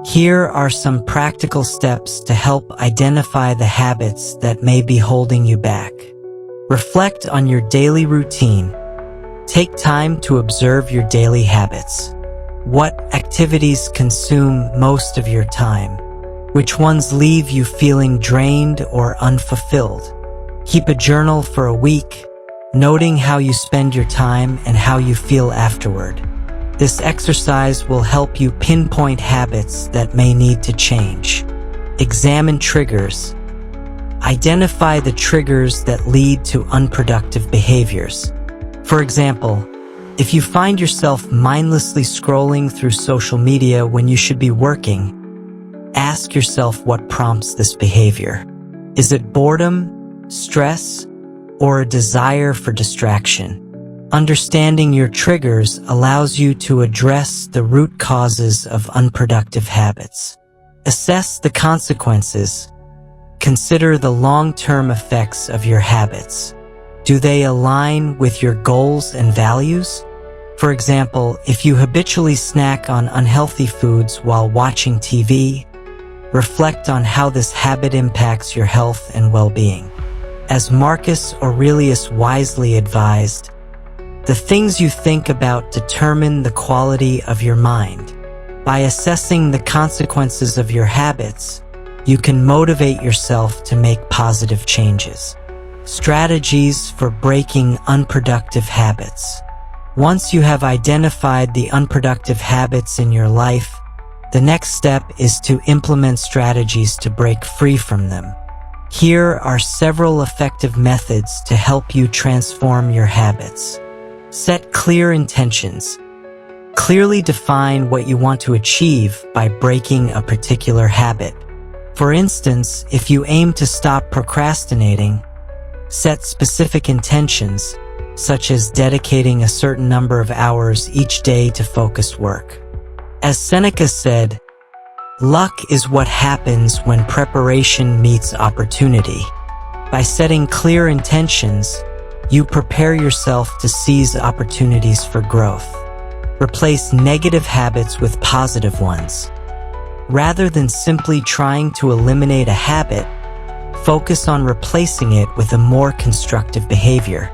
Here are some practical steps to help identify the habits that may be holding you back. Reflect on your daily routine. Take time to observe your daily habits. What activities consume most of your time? Which ones leave you feeling drained or unfulfilled? Keep a journal for a week, noting how you spend your time and how you feel afterward. This exercise will help you pinpoint habits that may need to change. Examine triggers. Identify the triggers that lead to unproductive behaviors. For example, if you find yourself mindlessly scrolling through social media when you should be working, ask yourself what prompts this behavior. Is it boredom, stress, or a desire for distraction? Understanding your triggers allows you to address the root causes of unproductive habits. Assess the consequences. Consider the long-term effects of your habits. Do they align with your goals and values? For example, if you habitually snack on unhealthy foods while watching TV, reflect on how this habit impacts your health and well-being. As Marcus Aurelius wisely advised, the things you think about determine the quality of your mind. By assessing the consequences of your habits, you can motivate yourself to make positive changes. Strategies for breaking unproductive habits. Once you have identified the unproductive habits in your life, the next step is to implement strategies to break free from them. Here are several effective methods to help you transform your habits. Set clear intentions. Clearly define what you want to achieve by breaking a particular habit. For instance, if you aim to stop procrastinating, set specific intentions, such as dedicating a certain number of hours each day to focused work. As Seneca said, "Luck is what happens when preparation meets opportunity." By setting clear intentions, you prepare yourself to seize opportunities for growth. Replace negative habits with positive ones. Rather than simply trying to eliminate a habit, focus on replacing it with a more constructive behavior.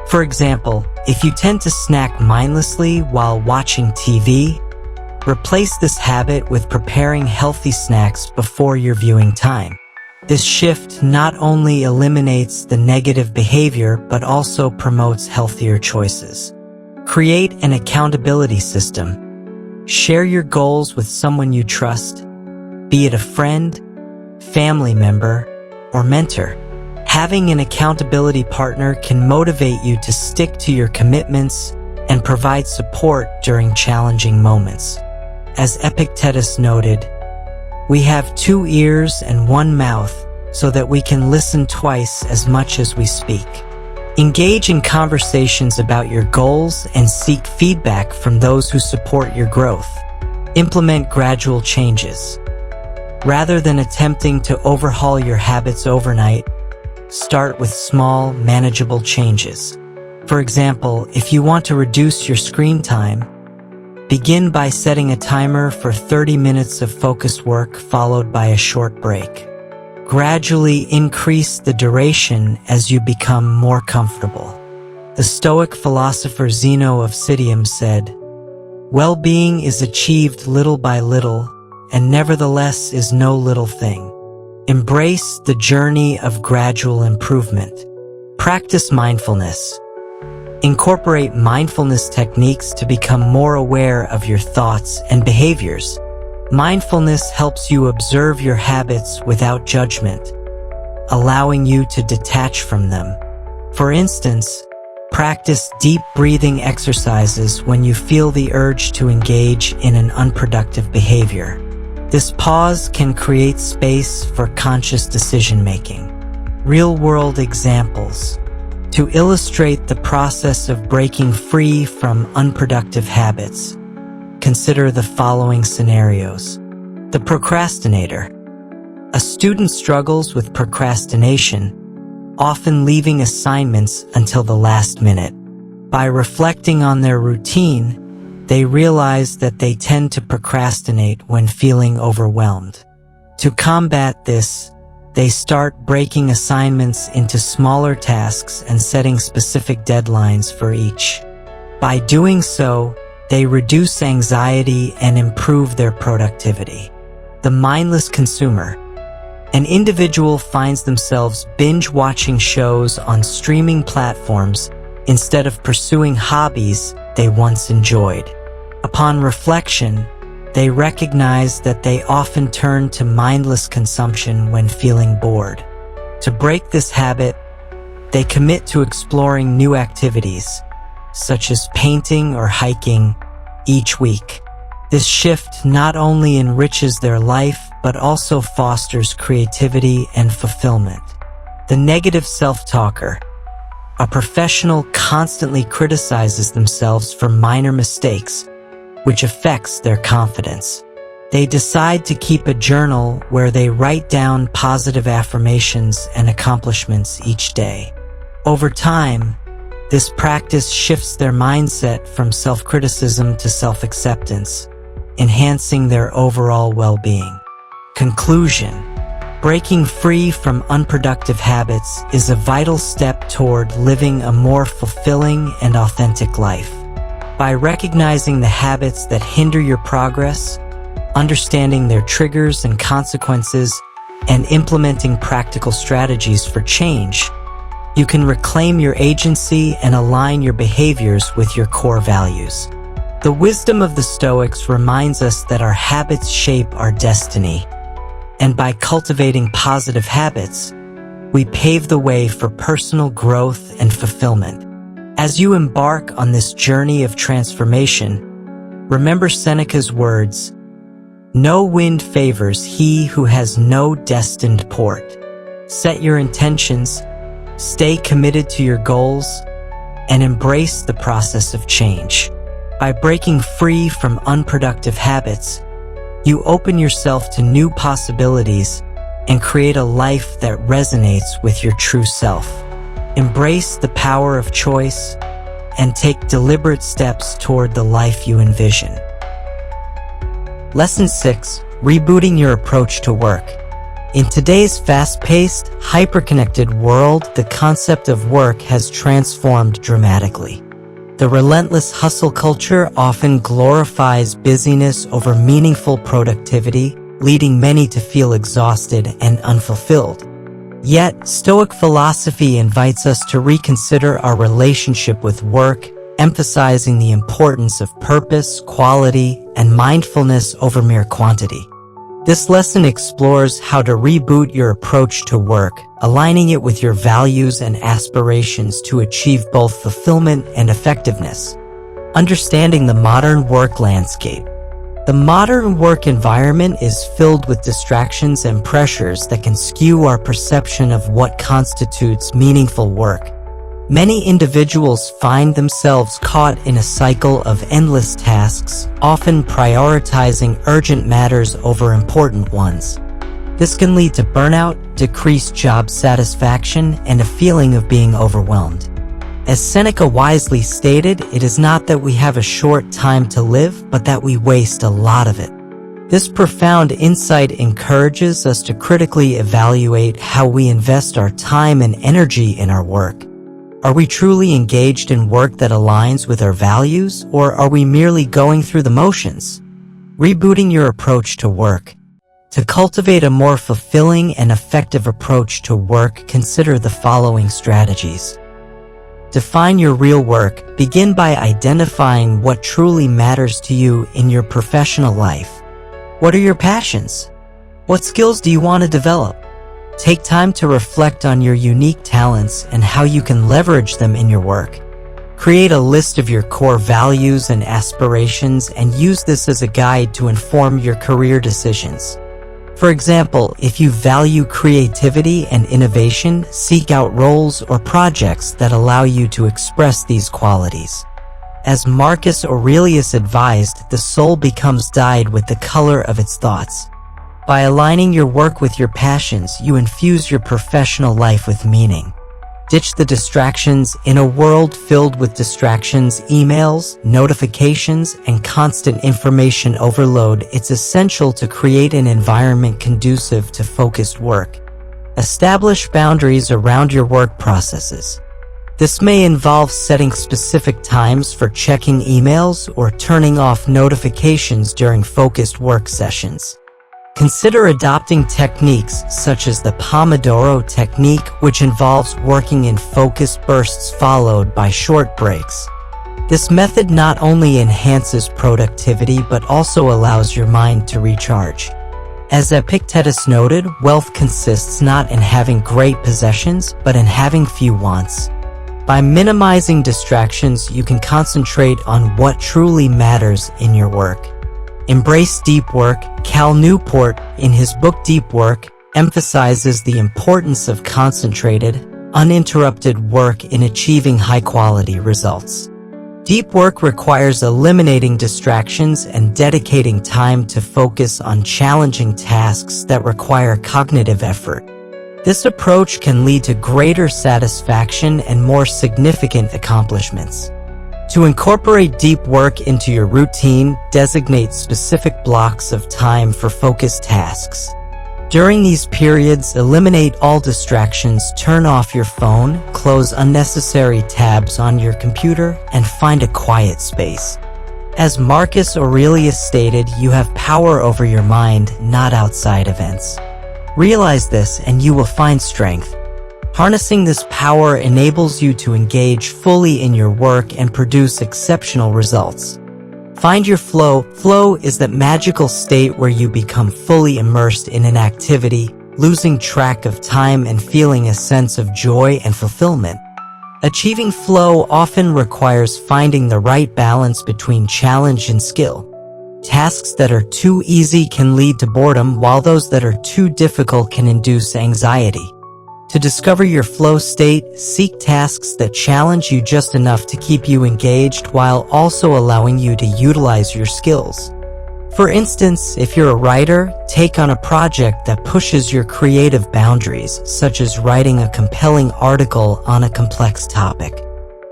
For example, if you tend to snack mindlessly while watching TV, replace this habit with preparing healthy snacks before your viewing time. This shift not only eliminates the negative behavior but also promotes healthier choices. Create an accountability system. Share your goals with someone you trust, be it a friend, family member, or mentor. Having an accountability partner can motivate you to stick to your commitments and provide support during challenging moments. As Epictetus noted, "We have 2 ears and 1 mouth so that we can listen twice as much as we speak." Engage in conversations about your goals and seek feedback from those who support your growth. Implement gradual changes. Rather than attempting to overhaul your habits overnight, start with small, manageable changes. For example, if you want to reduce your screen time, begin by setting a timer for 30 minutes of focused work followed by a short break. Gradually increase the duration as you become more comfortable. The Stoic philosopher Zeno of Citium said, "Well-being is achieved little by little, and nevertheless is no little thing." Embrace the journey of gradual improvement. Practice mindfulness. Incorporate mindfulness techniques to become more aware of your thoughts and behaviors. Mindfulness helps you observe your habits without judgment, allowing you to detach from them. For instance, practice deep breathing exercises when you feel the urge to engage in an unproductive behavior. This pause can create space for conscious decision-making. Real-world examples. To illustrate the process of breaking free from unproductive habits, consider the following scenarios. The procrastinator. A student struggles with procrastination, often leaving assignments until the last minute. By reflecting on their routine, they realize that they tend to procrastinate when feeling overwhelmed. To combat this, they start breaking assignments into smaller tasks and setting specific deadlines for each. By doing so, they reduce anxiety and improve their productivity. The mindless consumer. An individual finds themselves binge-watching shows on streaming platforms instead of pursuing hobbies they once enjoyed. Upon reflection, they recognize that they often turn to mindless consumption when feeling bored. To break this habit, they commit to exploring new activities, such as painting or hiking, each week. This shift not only enriches their life, but also fosters creativity and fulfillment. The negative self-talker. A professional constantly criticizes themselves for minor mistakes, which affects their confidence. They decide to keep a journal where they write down positive affirmations and accomplishments each day. Over time, this practice shifts their mindset from self-criticism to self-acceptance, enhancing their overall well-being. Conclusion. Breaking free from unproductive habits is a vital step toward living a more fulfilling and authentic life. By recognizing the habits that hinder your progress, understanding their triggers and consequences, and implementing practical strategies for change, You can reclaim your agency and align your behaviors with your core values. The wisdom of the Stoics reminds us that our habits shape our destiny, and by cultivating positive habits, we pave the way for personal growth and fulfillment. As you embark on this journey of transformation, remember Seneca's words, "No wind favors he who has no destined port." Set your intentions, stay committed to your goals, and embrace the process of change. By breaking free from unproductive habits, you open yourself to new possibilities and create a life that resonates with your true self. Embrace the power of choice and take deliberate steps toward the life you envision. Lesson 6. Rebooting your approach to work. In today's fast-paced, hyper-connected world, the concept of work has transformed dramatically. The relentless hustle culture often glorifies busyness over meaningful productivity, leading many to feel exhausted and unfulfilled. Yet, Stoic philosophy invites us to reconsider our relationship with work, emphasizing the importance of purpose, quality, and mindfulness over mere quantity. This lesson explores how to reboot your approach to work, aligning it with your values and aspirations to achieve both fulfillment and effectiveness. Understanding the modern work landscape. The modern work environment is filled with distractions and pressures that can skew our perception of what constitutes meaningful work. Many individuals find themselves caught in a cycle of endless tasks, often prioritizing urgent matters over important ones. This can lead to burnout, decreased job satisfaction, and a feeling of being overwhelmed. As Seneca wisely stated, it is not that we have a short time to live, but that we waste a lot of it. This profound insight encourages us to critically evaluate how we invest our time and energy in our work. Are we truly engaged in work that aligns with our values, or are we merely going through the motions? Rebooting your approach to work. To cultivate a more fulfilling and effective approach to work, consider the following strategies. Define your real work. Begin by identifying what truly matters to you in your professional life. What are your passions? What skills do you want to develop? Take time to reflect on your unique talents and how you can leverage them in your work. Create a list of your core values and aspirations and use this as a guide to inform your career decisions. For example, if you value creativity and innovation, seek out roles or projects that allow you to express these qualities. As Marcus Aurelius advised, the soul becomes dyed with the color of its thoughts. By aligning your work with your passions, you infuse your professional life with meaning. Ditch the distractions. In a world filled with distractions, emails, notifications, and constant information overload, it's essential to create an environment conducive to focused work. Establish boundaries around your work processes. This may involve setting specific times for checking emails or turning off notifications during focused work sessions. Consider adopting techniques such as the Pomodoro technique, which involves working in focused bursts followed by short breaks. This method not only enhances productivity but also allows your mind to recharge. As Epictetus noted, wealth consists not in having great possessions, but in having few wants. By minimizing distractions, you can concentrate on what truly matters in your work. Embrace deep work. Cal Newport, in his book Deep Work, emphasizes the importance of concentrated, uninterrupted work in achieving high-quality results. Deep work requires eliminating distractions and dedicating time to focus on challenging tasks that require cognitive effort. This approach can lead to greater satisfaction and more significant accomplishments. To incorporate deep work into your routine, designate specific blocks of time for focused tasks. During these periods, eliminate all distractions, turn off your phone, close unnecessary tabs on your computer, and find a quiet space. As Marcus Aurelius stated, you have power over your mind, not outside events. Realize this and you will find strength. Harnessing this power enables you to engage fully in your work and produce exceptional results. Find your flow. Flow is that magical state where you become fully immersed in an activity, losing track of time and feeling a sense of joy and fulfillment. Achieving flow often requires finding the right balance between challenge and skill. Tasks that are too easy can lead to boredom, while those that are too difficult can induce anxiety. To discover your flow state, seek tasks that challenge you just enough to keep you engaged while also allowing you to utilize your skills. For instance, if you're a writer, take on a project that pushes your creative boundaries, such as writing a compelling article on a complex topic.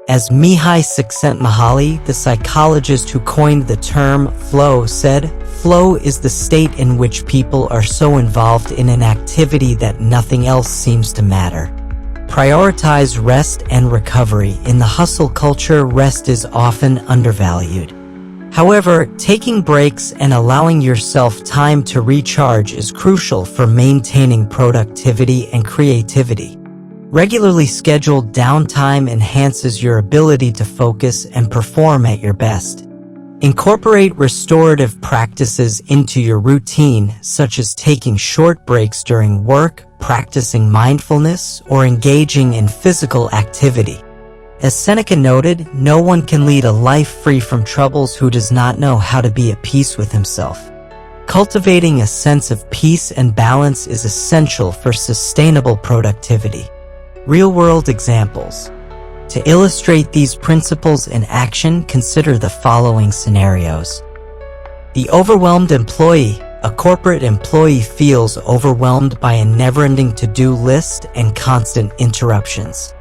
As Mihai Csikszentmihalyi, the psychologist who coined the term flow, said, "Flow is the state in which people are so involved in an activity that nothing else seems to matter." Prioritize rest and recovery. In the hustle culture, rest is often undervalued. However, taking breaks and allowing yourself time to recharge is crucial for maintaining productivity and creativity. Regularly scheduled downtime enhances your ability to focus and perform at your best. Incorporate restorative practices into your routine, such as taking short breaks during work, practicing mindfulness, or engaging in physical activity. As Seneca noted, no one can lead a life free from troubles who does not know how to be at peace with himself. Cultivating a sense of peace and balance is essential for sustainable productivity. Real-world examples. To illustrate these principles in action, consider the following scenarios. The overwhelmed employee. A corporate employee feels overwhelmed by a never-ending to-do list and constant interruptions.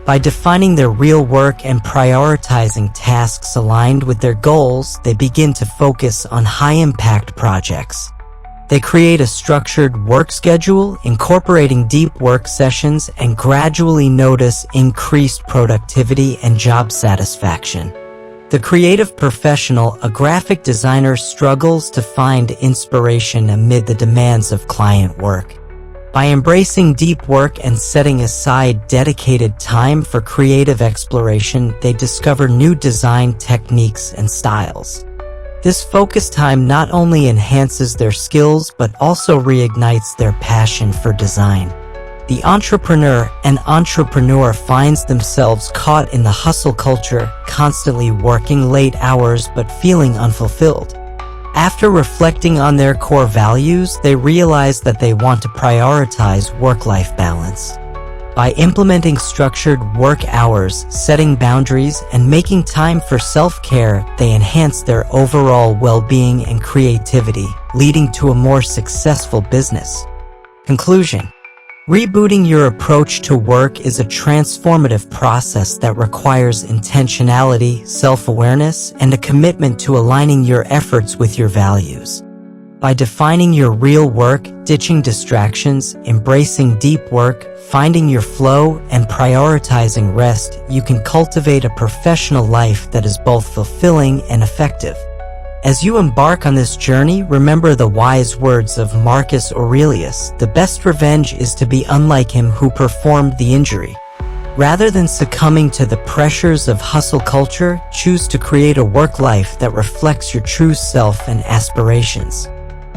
By defining their real work and prioritizing tasks aligned with their goals, they begin to focus on high-impact projects. They create a structured work schedule, incorporating deep work sessions, and gradually notice increased productivity and job satisfaction. The creative professional. A graphic designer struggles to find inspiration amid the demands of client work. By embracing deep work and setting aside dedicated time for creative exploration, they discover new design techniques and styles. This focused time not only enhances their skills but also reignites their passion for design. The entrepreneur. An entrepreneur finds themselves caught in the hustle culture, constantly working late hours but feeling unfulfilled. After reflecting on their core values, they realize that they want to prioritize work-life balance. By implementing structured work hours, setting boundaries, and making time for self-care, they enhance their overall well-being and creativity, leading to a more successful business. Conclusion. Rebooting your approach to work is a transformative process that requires intentionality, self-awareness, and a commitment to aligning your efforts with your values. By defining your real work, ditching distractions, embracing deep work, finding your flow, and prioritizing rest, you can cultivate a professional life that is both fulfilling and effective. As you embark on this journey, remember the wise words of Marcus Aurelius: "The best revenge is to be unlike him who performed the injury." Rather than succumbing to the pressures of hustle culture, choose to create a work life that reflects your true self and aspirations.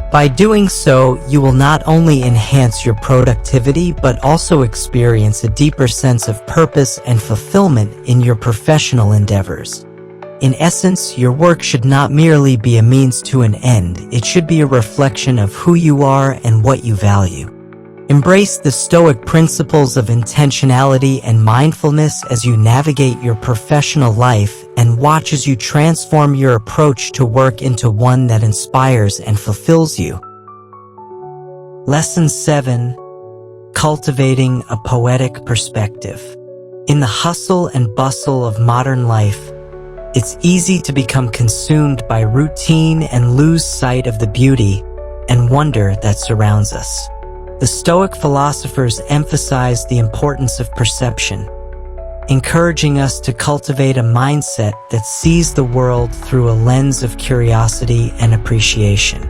By doing so, you will not only enhance your productivity but also experience a deeper sense of purpose and fulfillment in your professional endeavors. In essence, your work should not merely be a means to an end, it should be a reflection of who you are and what you value. Embrace the Stoic principles of intentionality and mindfulness as you navigate your professional life, and watch as you transform your approach to work into one that inspires and fulfills you. Lesson 7. Cultivating a Poetic Perspective. In the hustle and bustle of modern life, it's easy to become consumed by routine and lose sight of the beauty and wonder that surrounds us. The Stoic philosophers emphasize the importance of perception, encouraging us to cultivate a mindset that sees the world through a lens of curiosity and appreciation.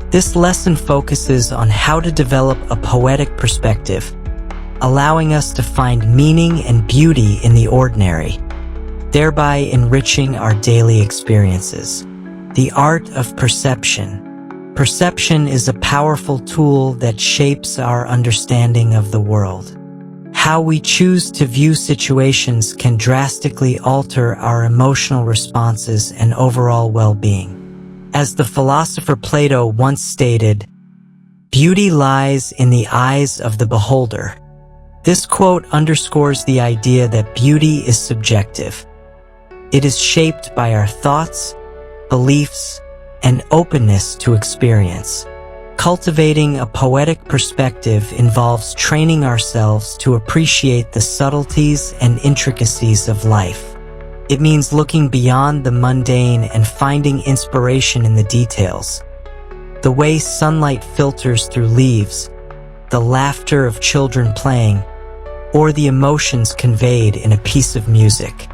This lesson focuses on how to develop a poetic perspective, allowing us to find meaning and beauty in the ordinary, thereby enriching our daily experiences. The art of perception. Perception is a powerful tool that shapes our understanding of the world. How we choose to view situations can drastically alter our emotional responses and overall well-being. As the philosopher Plato once stated, "Beauty lies in the eyes of the beholder." This quote underscores the idea that beauty is subjective. It is shaped by our thoughts, beliefs, and openness to experience. Cultivating a poetic perspective involves training ourselves to appreciate the subtleties and intricacies of life. It means looking beyond the mundane and finding inspiration in the details. The way sunlight filters through leaves, the laughter of children playing, or the emotions conveyed in a piece of music.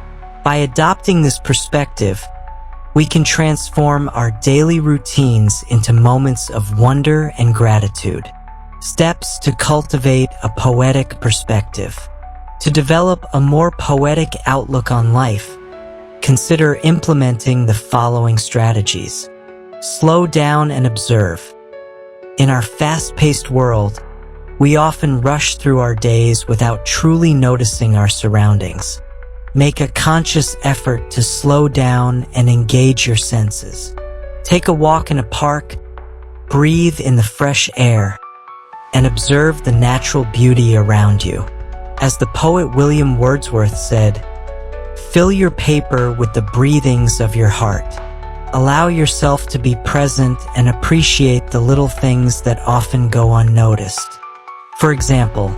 By adopting this perspective, we can transform our daily routines into moments of wonder and gratitude. Steps to cultivate a poetic perspective. To develop a more poetic outlook on life, consider implementing the following strategies. Slow down and observe. In our fast-paced world, we often rush through our days without truly noticing our surroundings. Make a conscious effort to slow down and engage your senses. Take a walk in a park, breathe in the fresh air, and observe the natural beauty around you. As the poet William Wordsworth said, "Fill your paper with the breathings of your heart." Allow yourself to be present and appreciate the little things that often go unnoticed. For example,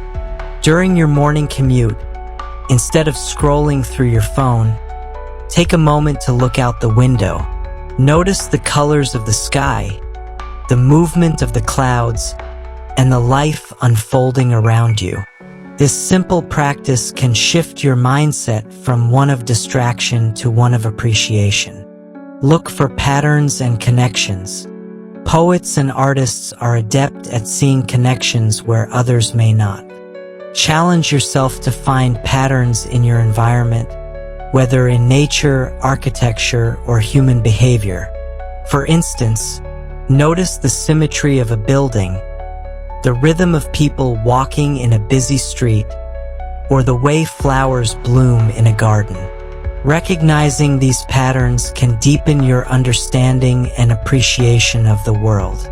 during your morning commute, instead of scrolling through your phone, take a moment to look out the window. Notice the colors of the sky, the movement of the clouds, and the life unfolding around you. This simple practice can shift your mindset from one of distraction to one of appreciation. Look for patterns and connections. Poets and artists are adept at seeing connections where others may not. Challenge yourself to find patterns in your environment, whether in nature, architecture, or human behavior. For instance, notice the symmetry of a building, the rhythm of people walking in a busy street, or the way flowers bloom in a garden. Recognizing these patterns can deepen your understanding and appreciation of the world.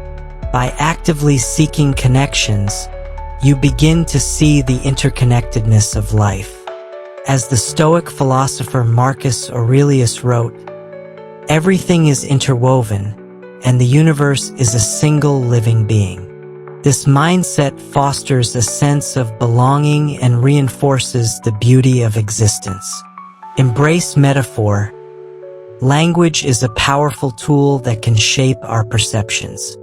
By actively seeking connections, you begin to see the interconnectedness of life. As the Stoic philosopher Marcus Aurelius wrote, "Everything is interwoven, and the universe is a single living being." This mindset fosters a sense of belonging and reinforces the beauty of existence. Embrace metaphor. Language is a powerful tool that can shape our perceptions.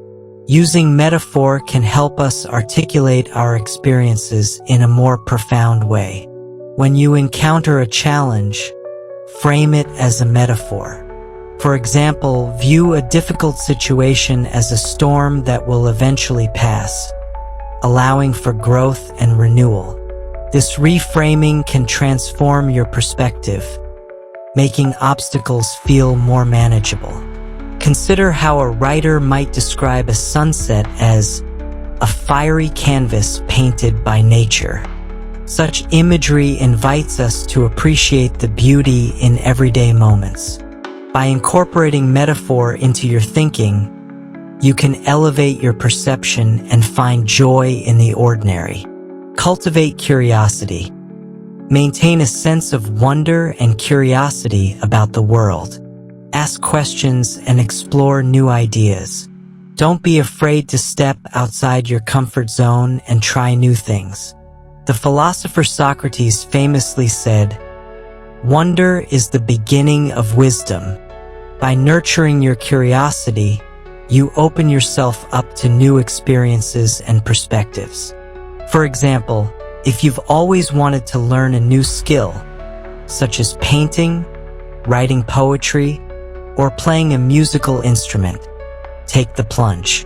Using metaphor can help us articulate our experiences in a more profound way. When you encounter a challenge, frame it as a metaphor. For example, view a difficult situation as a storm that will eventually pass, allowing for growth and renewal. This reframing can transform your perspective, making obstacles feel more manageable. Consider how a writer might describe a sunset as a fiery canvas painted by nature. Such imagery invites us to appreciate the beauty in everyday moments. By incorporating metaphor into your thinking, you can elevate your perception and find joy in the ordinary. Cultivate curiosity. Maintain a sense of wonder and curiosity about the world. Ask questions and explore new ideas. Don't be afraid to step outside your comfort zone and try new things. The philosopher Socrates famously said, "Wonder is the beginning of wisdom." By nurturing your curiosity, you open yourself up to new experiences and perspectives. For example, if you've always wanted to learn a new skill, such as painting, writing poetry, or playing a musical instrument, take the plunge.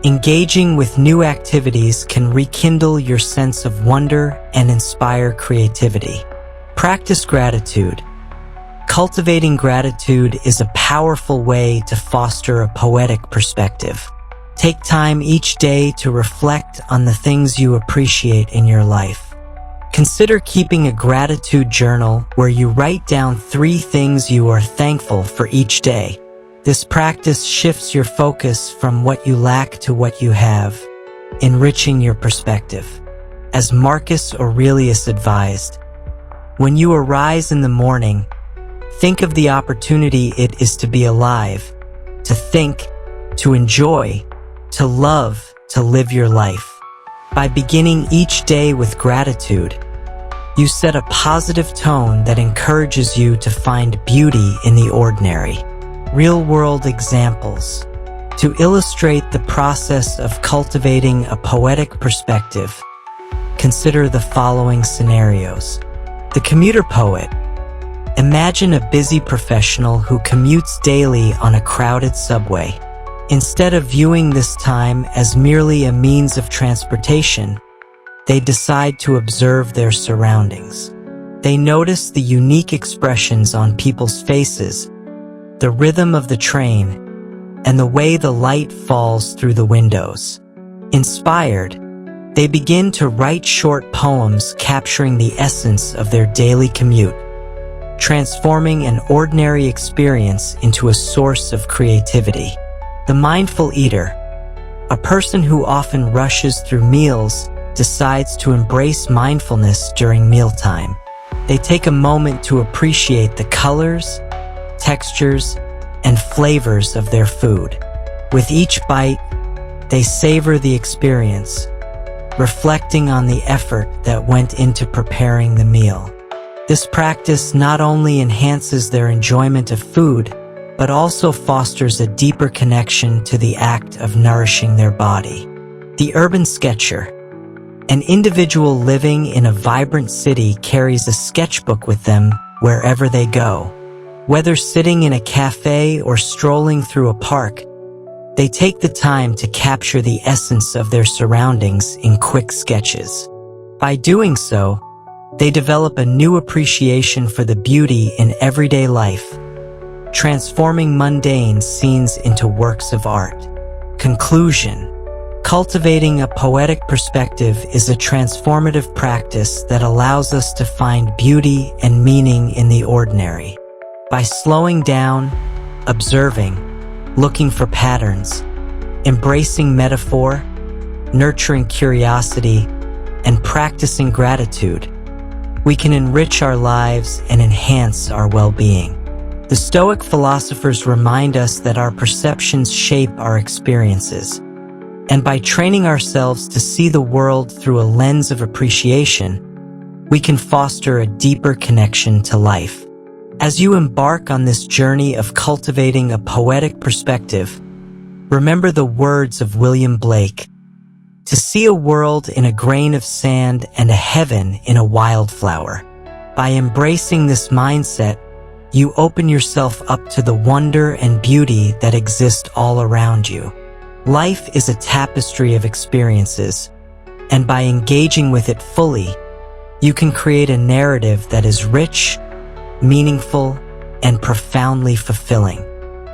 Engaging with new activities can rekindle your sense of wonder and inspire creativity. Practice gratitude. Cultivating gratitude is a powerful way to foster a poetic perspective. Take time each day to reflect on the things you appreciate in your life. Consider keeping a gratitude journal where you write down 3 things you are thankful for each day. This practice shifts your focus from what you lack to what you have, enriching your perspective. As Marcus Aurelius advised, when you arise in the morning, think of the opportunity it is to be alive, to think, to enjoy, to love, to live your life. By beginning each day with gratitude, you set a positive tone that encourages you to find beauty in the ordinary. Real-world examples. To illustrate the process of cultivating a poetic perspective, consider the following scenarios. The commuter poet. Imagine a busy professional who commutes daily on a crowded subway. Instead of viewing this time as merely a means of transportation, they decide to observe their surroundings. They notice the unique expressions on people's faces, the rhythm of the train, and the way the light falls through the windows. Inspired, they begin to write short poems capturing the essence of their daily commute, transforming an ordinary experience into a source of creativity. The mindful eater. A person who often rushes through meals decides to embrace mindfulness during mealtime. They take a moment to appreciate the colors, textures, and flavors of their food. With each bite, they savor the experience, reflecting on the effort that went into preparing the meal. This practice not only enhances their enjoyment of food, but also fosters a deeper connection to the act of nourishing their body. The urban sketcher. An individual living in a vibrant city carries a sketchbook with them wherever they go. Whether sitting in a cafe or strolling through a park, they take the time to capture the essence of their surroundings in quick sketches. By doing so, they develop a new appreciation for the beauty in everyday life, transforming mundane scenes into works of art. Conclusion. Cultivating a poetic perspective is a transformative practice that allows us to find beauty and meaning in the ordinary. By slowing down, observing, looking for patterns, embracing metaphor, nurturing curiosity, and practicing gratitude, we can enrich our lives and enhance our well-being. The Stoic philosophers remind us that our perceptions shape our experiences, and by training ourselves to see the world through a lens of appreciation, we can foster a deeper connection to life. As you embark on this journey of cultivating a poetic perspective, remember the words of William Blake, "To see a world in a grain of sand and a heaven in a wildflower." By embracing this mindset, you open yourself up to the wonder and beauty that exist all around you. Life is a tapestry of experiences, and by engaging with it fully, you can create a narrative that is rich, meaningful, and profoundly fulfilling.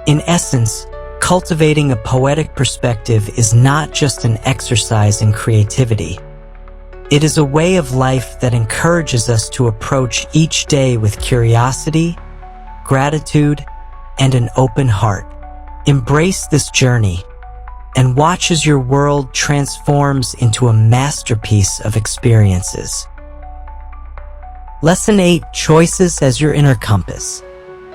In essence, cultivating a poetic perspective is not just an exercise in creativity. It is a way of life that encourages us to approach each day with curiosity, gratitude, and an open heart. Embrace this journey and watch as your world transforms into a masterpiece of experiences. Lesson 8. Choices as your inner compass.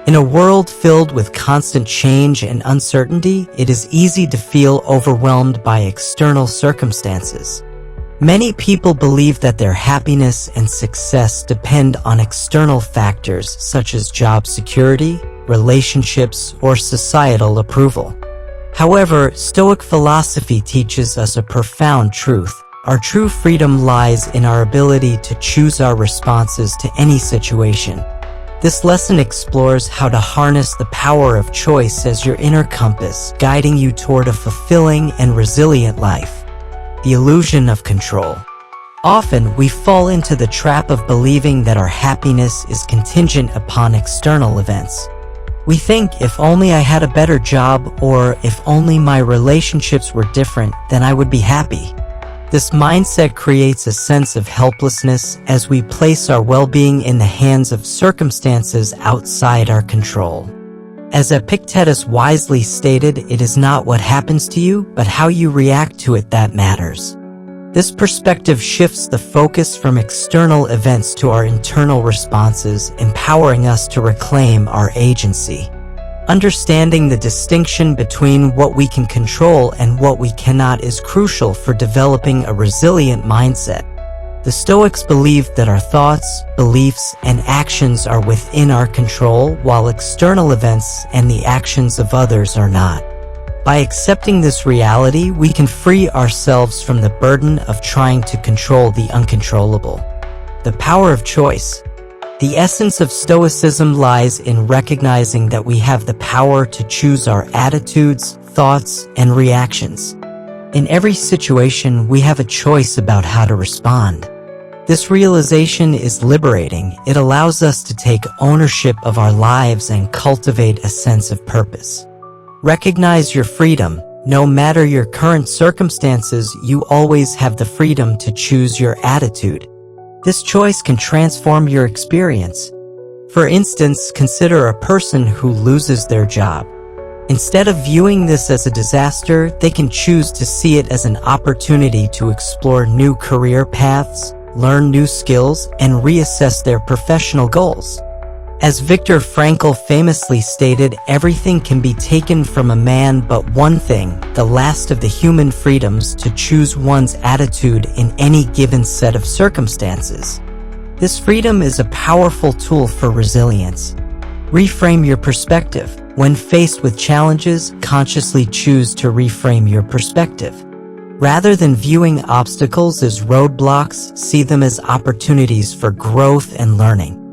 In a world filled with constant change and uncertainty, it is easy to feel overwhelmed by external circumstances. Many people believe that their happiness and success depend on external factors such as job security, relationships, or societal approval. However, Stoic philosophy teaches us a profound truth. Our true freedom lies in our ability to choose our responses to any situation. This lesson explores how to harness the power of choice as your inner compass, guiding you toward a fulfilling and resilient life. The illusion of control. Often, we fall into the trap of believing that our happiness is contingent upon external events. We think, if only I had a better job, or if only my relationships were different, then I would be happy. This mindset creates a sense of helplessness as we place our well-being in the hands of circumstances outside our control. As Epictetus wisely stated, it is not what happens to you, but how you react to it that matters. This perspective shifts the focus from external events to our internal responses, empowering us to reclaim our agency. Understanding the distinction between what we can control and what we cannot is crucial for developing a resilient mindset. The Stoics believed that our thoughts, beliefs, and actions are within our control, while external events and the actions of others are not. By accepting this reality, we can free ourselves from the burden of trying to control the uncontrollable. The power of choice. The essence of Stoicism lies in recognizing that we have the power to choose our attitudes, thoughts, and reactions. In every situation, we have a choice about how to respond. This realization is liberating. It allows us to take ownership of our lives and cultivate a sense of purpose. Recognize your freedom. No matter your current circumstances, you always have the freedom to choose your attitude. This choice can transform your experience. For instance, consider a person who loses their job. Instead of viewing this as a disaster, they can choose to see it as an opportunity to explore new career paths, learn new skills, and reassess their professional goals. As Viktor Frankl famously stated, everything can be taken from a man but one thing, the last of the human freedoms, to choose one's attitude in any given set of circumstances. This freedom is a powerful tool for resilience. Reframe your perspective. When faced with challenges, consciously choose to reframe your perspective. Rather than viewing obstacles as roadblocks, see them as opportunities for growth and learning.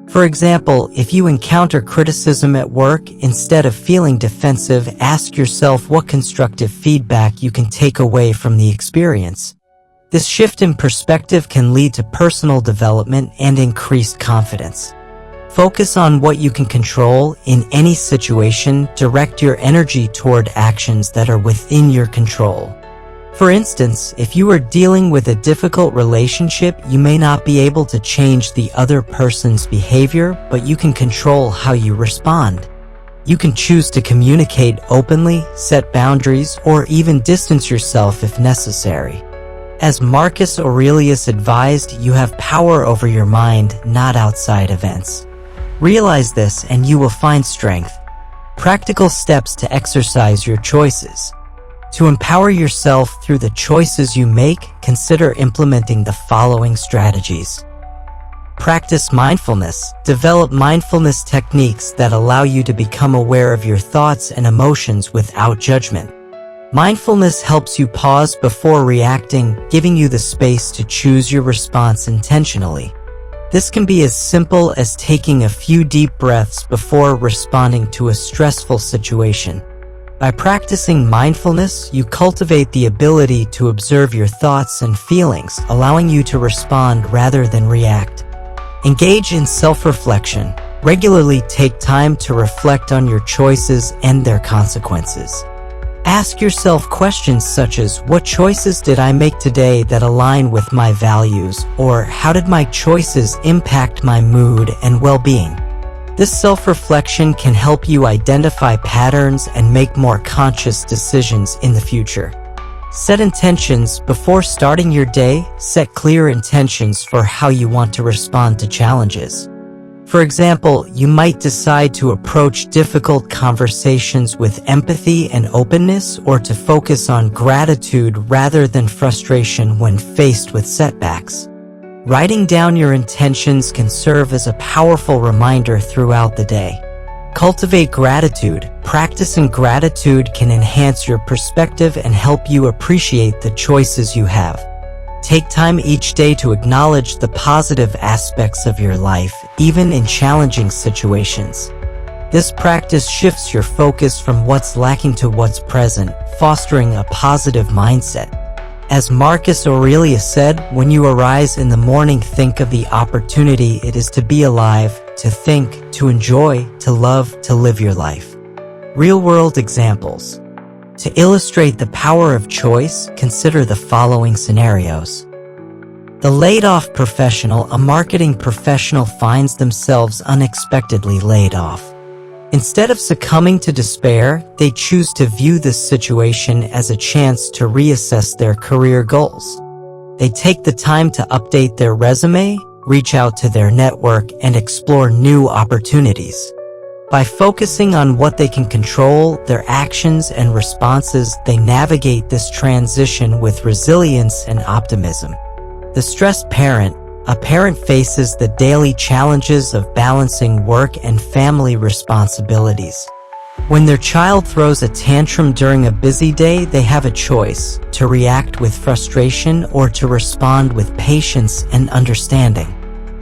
For example, if you encounter criticism at work, instead of feeling defensive, ask yourself what constructive feedback you can take away from the experience. This shift in perspective can lead to personal development and increased confidence. Focus on what you can control. In any situation, direct your energy toward actions that are within your control. For instance, if you are dealing with a difficult relationship, you may not be able to change the other person's behavior, but you can control how you respond. You can choose to communicate openly, set boundaries, or even distance yourself if necessary. As Marcus Aurelius advised, you have power over your mind, not outside events. Realize this and you will find strength. Practical steps to exercise your choices. To empower yourself through the choices you make, consider implementing the following strategies. Practice mindfulness. Develop mindfulness techniques that allow you to become aware of your thoughts and emotions without judgment. Mindfulness helps you pause before reacting, giving you the space to choose your response intentionally. This can be as simple as taking a few deep breaths before responding to a stressful situation. By practicing mindfulness, you cultivate the ability to observe your thoughts and feelings, allowing you to respond rather than react. Engage in self-reflection. Regularly take time to reflect on your choices and their consequences. Ask yourself questions such as, what choices did I make today that align with my values? Or how did my choices impact my mood and well-being? This self-reflection can help you identify patterns and make more conscious decisions in the future. Set intentions. Before starting your day, set clear intentions for how you want to respond to challenges. For example, you might decide to approach difficult conversations with empathy and openness, or to focus on gratitude rather than frustration when faced with setbacks. Writing down your intentions can serve as a powerful reminder throughout the day. Cultivate gratitude. Practicing gratitude can enhance your perspective and help you appreciate the choices you have. Take time each day to acknowledge the positive aspects of your life, even in challenging situations. This practice shifts your focus from what's lacking to what's present, fostering a positive mindset. As Marcus Aurelius said, when you arise in the morning, think of the opportunity it is to be alive, to think, to enjoy, to love, to live your life. Real-world examples. To illustrate the power of choice, consider the following scenarios. The laid-off professional. A marketing professional finds themselves unexpectedly laid off. Instead of succumbing to despair, they choose to view this situation as a chance to reassess their career goals. They take the time to update their resume, reach out to their network, and explore new opportunities. By focusing on what they can control, their actions and responses, they navigate this transition with resilience and optimism. The stressed parent. A parent faces the daily challenges of balancing work and family responsibilities. When their child throws a tantrum during a busy day, they have a choice: to react with frustration or to respond with patience and understanding.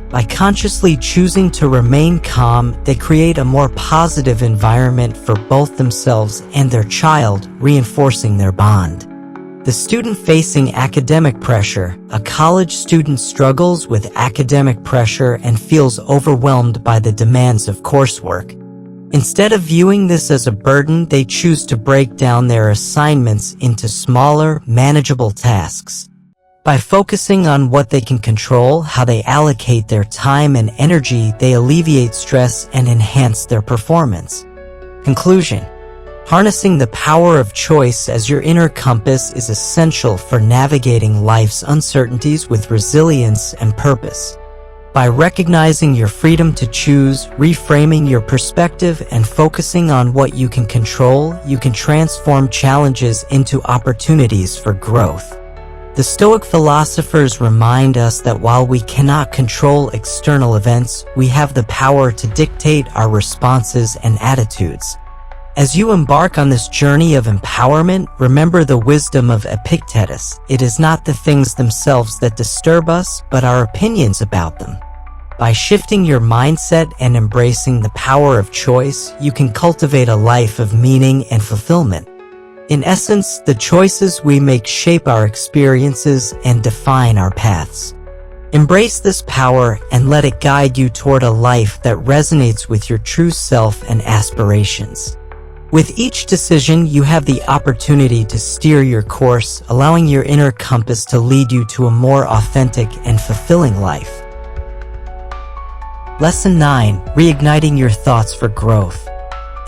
By consciously choosing to remain calm, they create a more positive environment for both themselves and their child, reinforcing their bond. The student facing academic pressure. A college student struggles with academic pressure and feels overwhelmed by the demands of coursework. Instead of viewing this as a burden, they choose to break down their assignments into smaller, manageable tasks. By focusing on what they can control, how they allocate their time and energy, they alleviate stress and enhance their performance. Conclusion. Harnessing the power of choice as your inner compass is essential for navigating life's uncertainties with resilience and purpose. By recognizing your freedom to choose, reframing your perspective, and focusing on what you can control, you can transform challenges into opportunities for growth. The Stoic philosophers remind us that while we cannot control external events, we have the power to dictate our responses and attitudes. As you embark on this journey of empowerment, remember the wisdom of Epictetus. It is not the things themselves that disturb us, but our opinions about them. By shifting your mindset and embracing the power of choice, you can cultivate a life of meaning and fulfillment. In essence, the choices we make shape our experiences and define our paths. Embrace this power and let it guide you toward a life that resonates with your true self and aspirations. With each decision, you have the opportunity to steer your course, allowing your inner compass to lead you to a more authentic and fulfilling life. Lesson 9. Reigniting your thoughts for growth.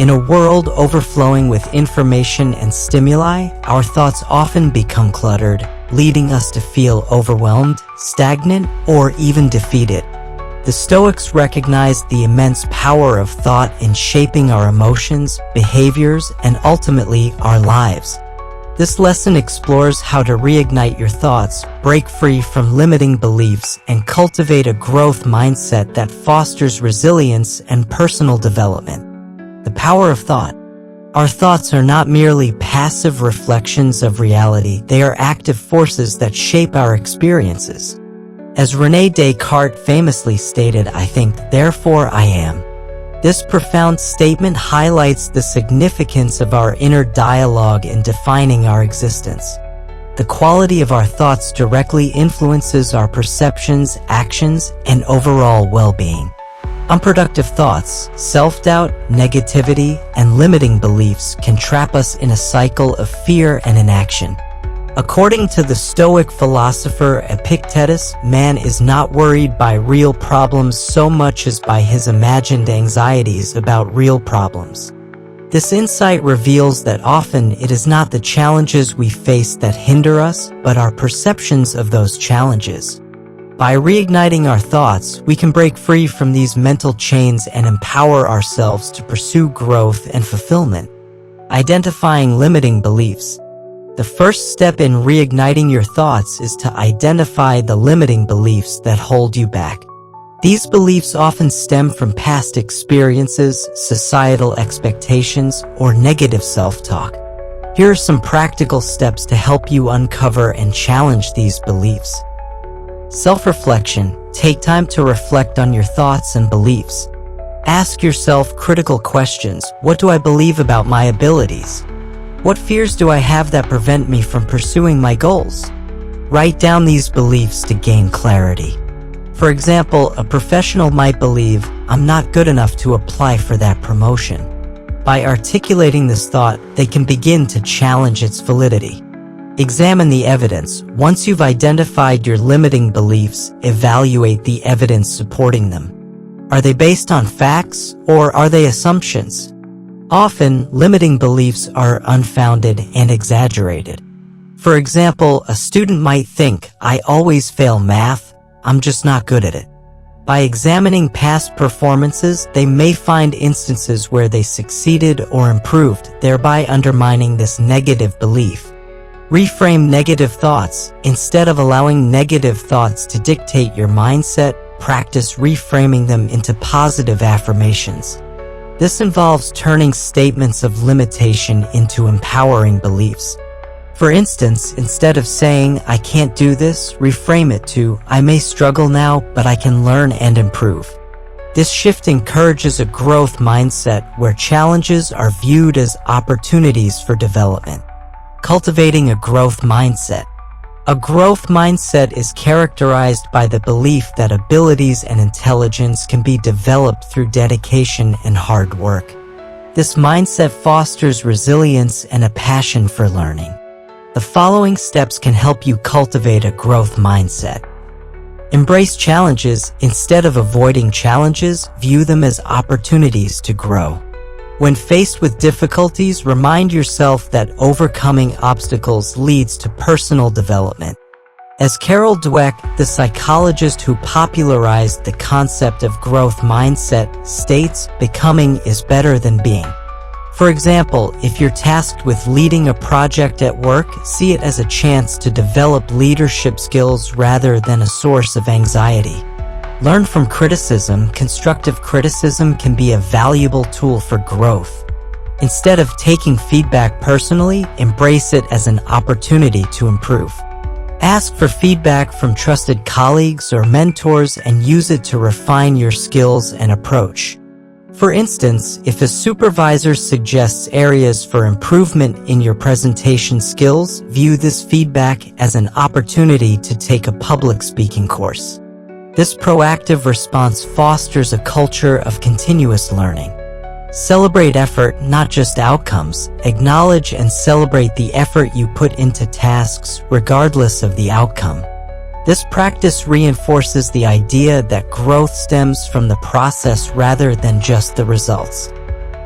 In a world overflowing with information and stimuli, our thoughts often become cluttered, leading us to feel overwhelmed, stagnant, or even defeated. The Stoics recognized the immense power of thought in shaping our emotions, behaviors, and ultimately our lives. This lesson explores how to reignite your thoughts, break free from limiting beliefs, and cultivate a growth mindset that fosters resilience and personal development. The power of thought. Our thoughts are not merely passive reflections of reality, they are active forces that shape our experiences. As René Descartes famously stated, "I think, therefore I am." This profound statement highlights the significance of our inner dialogue in defining our existence. The quality of our thoughts directly influences our perceptions, actions, and overall well-being. Unproductive thoughts, self-doubt, negativity, and limiting beliefs can trap us in a cycle of fear and inaction. According to the Stoic philosopher Epictetus, man is not worried by real problems so much as by his imagined anxieties about real problems. This insight reveals that often it is not the challenges we face that hinder us, but our perceptions of those challenges. By reigniting our thoughts, we can break free from these mental chains and empower ourselves to pursue growth and fulfillment. Identifying limiting beliefs. The first step in reigniting your thoughts is to identify the limiting beliefs that hold you back. These beliefs often stem from past experiences, societal expectations, or negative self-talk. Here are some practical steps to help you uncover and challenge these beliefs. Self-reflection. Take time to reflect on your thoughts and beliefs. Ask yourself critical questions. What do I believe about my abilities? What fears do I have that prevent me from pursuing my goals? Write down these beliefs to gain clarity. For example, a professional might believe, I'm not good enough to apply for that promotion. By articulating this thought, they can begin to challenge its validity. Examine the evidence. Once you've identified your limiting beliefs, evaluate the evidence supporting them. Are they based on facts, or are they assumptions? Often, limiting beliefs are unfounded and exaggerated. For example, a student might think, I always fail math, I'm just not good at it. By examining past performances, they may find instances where they succeeded or improved, thereby undermining this negative belief. Reframe negative thoughts. Instead of allowing negative thoughts to dictate your mindset, practice reframing them into positive affirmations. This involves turning statements of limitation into empowering beliefs. For instance, instead of saying, I can't do this, reframe it to, I may struggle now, but I can learn and improve. This shift encourages a growth mindset where challenges are viewed as opportunities for development. Cultivating a growth mindset. A growth mindset is characterized by the belief that abilities and intelligence can be developed through dedication and hard work. This mindset fosters resilience and a passion for learning. The following steps can help you cultivate a growth mindset. Embrace challenges. Instead of avoiding challenges, view them as opportunities to grow. When faced with difficulties, remind yourself that overcoming obstacles leads to personal development. As Carol Dweck, the psychologist who popularized the concept of growth mindset, states, becoming is better than being. For example, if you're tasked with leading a project at work, see it as a chance to develop leadership skills rather than a source of anxiety. Learn from criticism. Constructive criticism can be a valuable tool for growth. Instead of taking feedback personally, embrace it as an opportunity to improve. Ask for feedback from trusted colleagues or mentors and use it to refine your skills and approach. For instance, if a supervisor suggests areas for improvement in your presentation skills, view this feedback as an opportunity to take a public speaking course. This proactive response fosters a culture of continuous learning. Celebrate effort, not just outcomes. Acknowledge and celebrate the effort you put into tasks, regardless of the outcome. This practice reinforces the idea that growth stems from the process rather than just the results.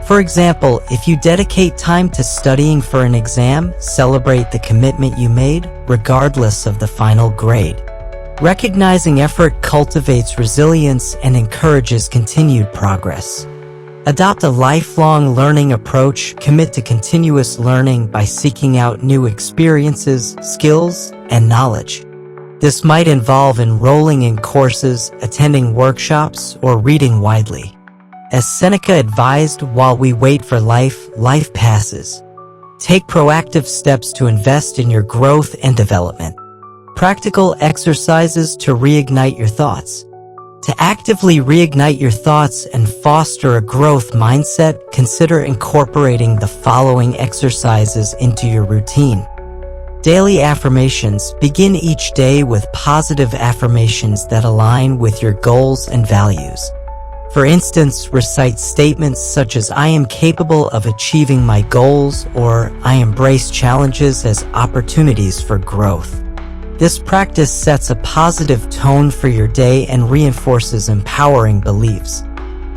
For example, if you dedicate time to studying for an exam, celebrate the commitment you made, regardless of the final grade. Recognizing effort cultivates resilience and encourages continued progress. Adopt a lifelong learning approach. Commit to continuous learning by seeking out new experiences, skills, and knowledge. This might involve enrolling in courses, attending workshops, or reading widely. As Seneca advised, while we wait for life, life passes. Take proactive steps to invest in your growth and development. Practical exercises to reignite your thoughts. To actively reignite your thoughts and foster a growth mindset, consider incorporating the following exercises into your routine. Daily affirmations. Begin each day with positive affirmations that align with your goals and values. For instance, recite statements such as I am capable of achieving my goals or I embrace challenges as opportunities for growth. This practice sets a positive tone for your day and reinforces empowering beliefs.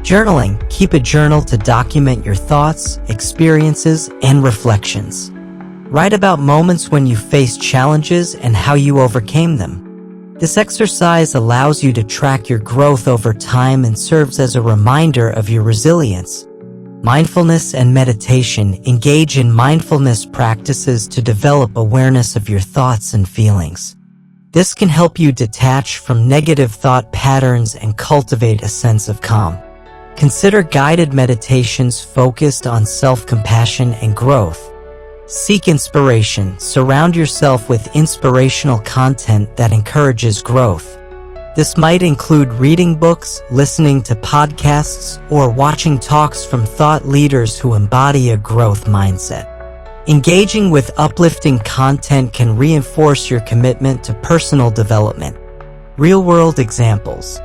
Journaling. Keep a journal to document your thoughts, experiences, and reflections. Write about moments when you faced challenges and how you overcame them. This exercise allows you to track your growth over time and serves as a reminder of your resilience. Mindfulness and meditation. Engage in mindfulness practices to develop awareness of your thoughts and feelings. This can help you detach from negative thought patterns and cultivate a sense of calm. Consider guided meditations focused on self-compassion and growth. Seek inspiration. Surround yourself with inspirational content that encourages growth. This might include reading books, listening to podcasts, or watching talks from thought leaders who embody a growth mindset. Engaging with uplifting content can reinforce your commitment to personal development. Real-world examples.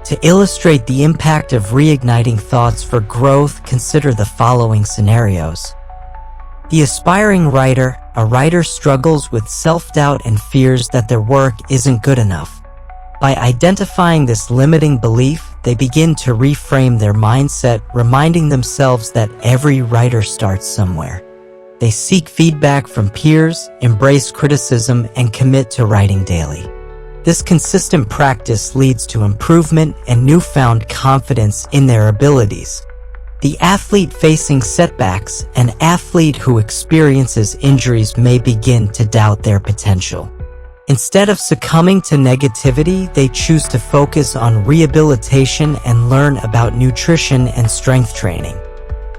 To illustrate the impact of reigniting thoughts for growth, consider the following scenarios. The aspiring writer. A writer struggles with self-doubt and fears that their work isn't good enough. By identifying this limiting belief, they begin to reframe their mindset, reminding themselves that every writer starts somewhere. They seek feedback from peers, embrace criticism, and commit to writing daily. This consistent practice leads to improvement and newfound confidence in their abilities. The athlete facing setbacks. An athlete who experiences injuries may begin to doubt their potential. Instead of succumbing to negativity, they choose to focus on rehabilitation and learn about nutrition and strength training.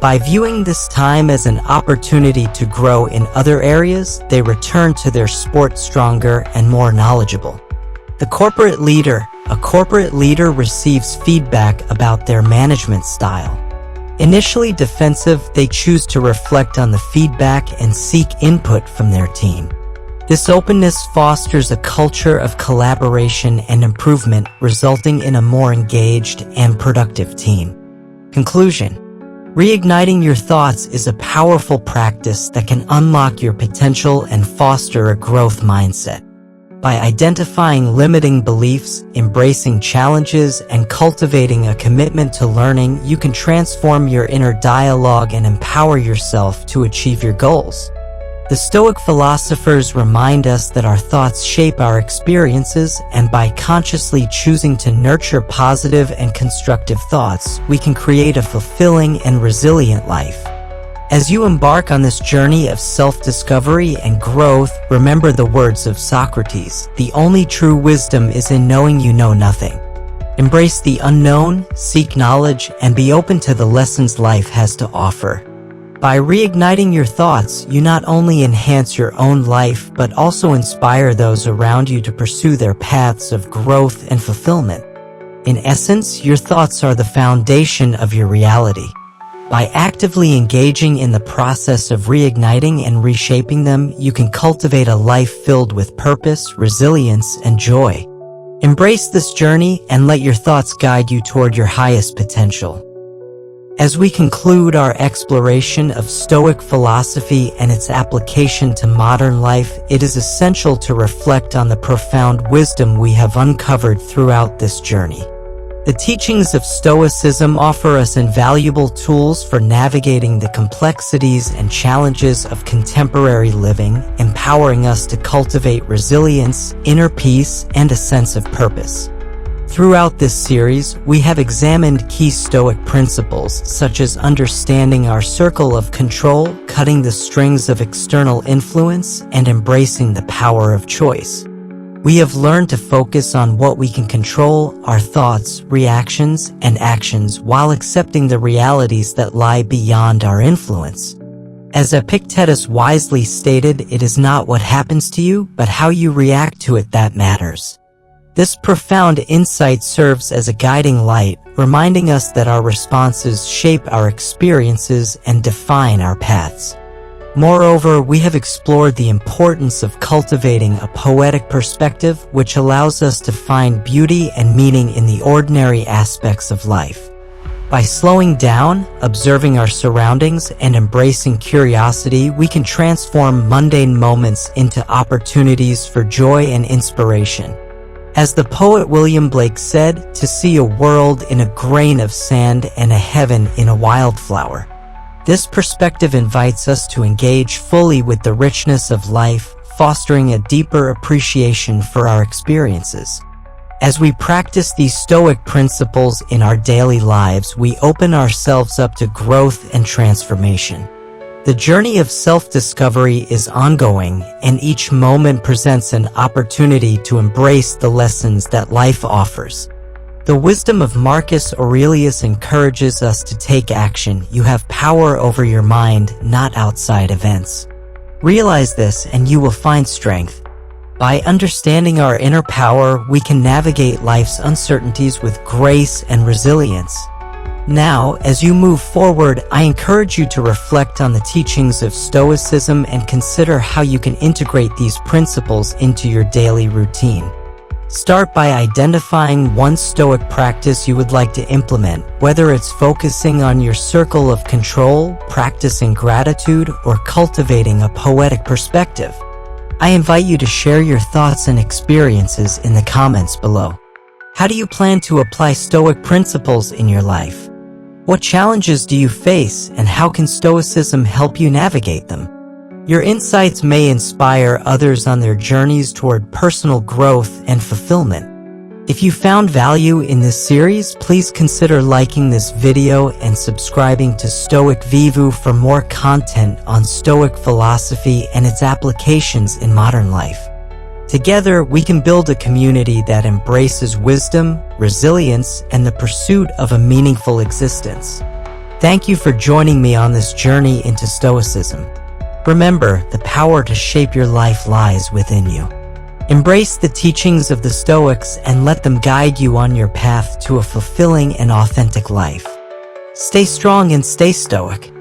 By viewing this time as an opportunity to grow in other areas, they return to their sport stronger and more knowledgeable. The corporate leader. A corporate leader receives feedback about their management style. Initially defensive, they choose to reflect on the feedback and seek input from their team. This openness fosters a culture of collaboration and improvement, resulting in a more engaged and productive team. Conclusion. Reigniting your thoughts is a powerful practice that can unlock your potential and foster a growth mindset. By identifying limiting beliefs, embracing challenges, and cultivating a commitment to learning, you can transform your inner dialogue and empower yourself to achieve your goals. The Stoic philosophers remind us that our thoughts shape our experiences, and by consciously choosing to nurture positive and constructive thoughts, we can create a fulfilling and resilient life. As you embark on this journey of self-discovery and growth, remember the words of Socrates: "The only true wisdom is in knowing you know nothing." Embrace the unknown, seek knowledge, and be open to the lessons life has to offer. By reigniting your thoughts, you not only enhance your own life but also inspire those around you to pursue their paths of growth and fulfillment. In essence, your thoughts are the foundation of your reality. By actively engaging in the process of reigniting and reshaping them, you can cultivate a life filled with purpose, resilience, and joy. Embrace this journey and let your thoughts guide you toward your highest potential. As we conclude our exploration of Stoic philosophy and its application to modern life, it is essential to reflect on the profound wisdom we have uncovered throughout this journey. The teachings of Stoicism offer us invaluable tools for navigating the complexities and challenges of contemporary living, empowering us to cultivate resilience, inner peace, and a sense of purpose. Throughout this series, we have examined key Stoic principles such as understanding our circle of control, cutting the strings of external influence, and embracing the power of choice. We have learned to focus on what we can control, our thoughts, reactions, and actions, while accepting the realities that lie beyond our influence. As Epictetus wisely stated, it is not what happens to you, but how you react to it that matters. This profound insight serves as a guiding light, reminding us that our responses shape our experiences and define our paths. Moreover, we have explored the importance of cultivating a poetic perspective, which allows us to find beauty and meaning in the ordinary aspects of life. By slowing down, observing our surroundings, and embracing curiosity, we can transform mundane moments into opportunities for joy and inspiration. As the poet William Blake said, "To see a world in a grain of sand and a heaven in a wildflower." This perspective invites us to engage fully with the richness of life, fostering a deeper appreciation for our experiences. As we practice these Stoic principles in our daily lives, we open ourselves up to growth and transformation. The journey of self-discovery is ongoing, and each moment presents an opportunity to embrace the lessons that life offers. The wisdom of Marcus Aurelius encourages us to take action. You have power over your mind, not outside events. Realize this and you will find strength. By understanding our inner power, we can navigate life's uncertainties with grace and resilience. Now, as you move forward, I encourage you to reflect on the teachings of Stoicism and consider how you can integrate these principles into your daily routine. Start by identifying one Stoic practice you would like to implement, whether it's focusing on your circle of control, practicing gratitude, or cultivating a poetic perspective. I invite you to share your thoughts and experiences in the comments below. How do you plan to apply Stoic principles in your life? What challenges do you face, and how can Stoicism help you navigate them? Your insights may inspire others on their journeys toward personal growth and fulfillment. If you found value in this series, please consider liking this video and subscribing to Stoic Vivu for more content on Stoic philosophy and its applications in modern life. Together, we can build a community that embraces wisdom, resilience, and the pursuit of a meaningful existence. Thank you for joining me on this journey into Stoicism. Remember, the power to shape your life lies within you. Embrace the teachings of the Stoics and let them guide you on your path to a fulfilling and authentic life. Stay strong and stay stoic.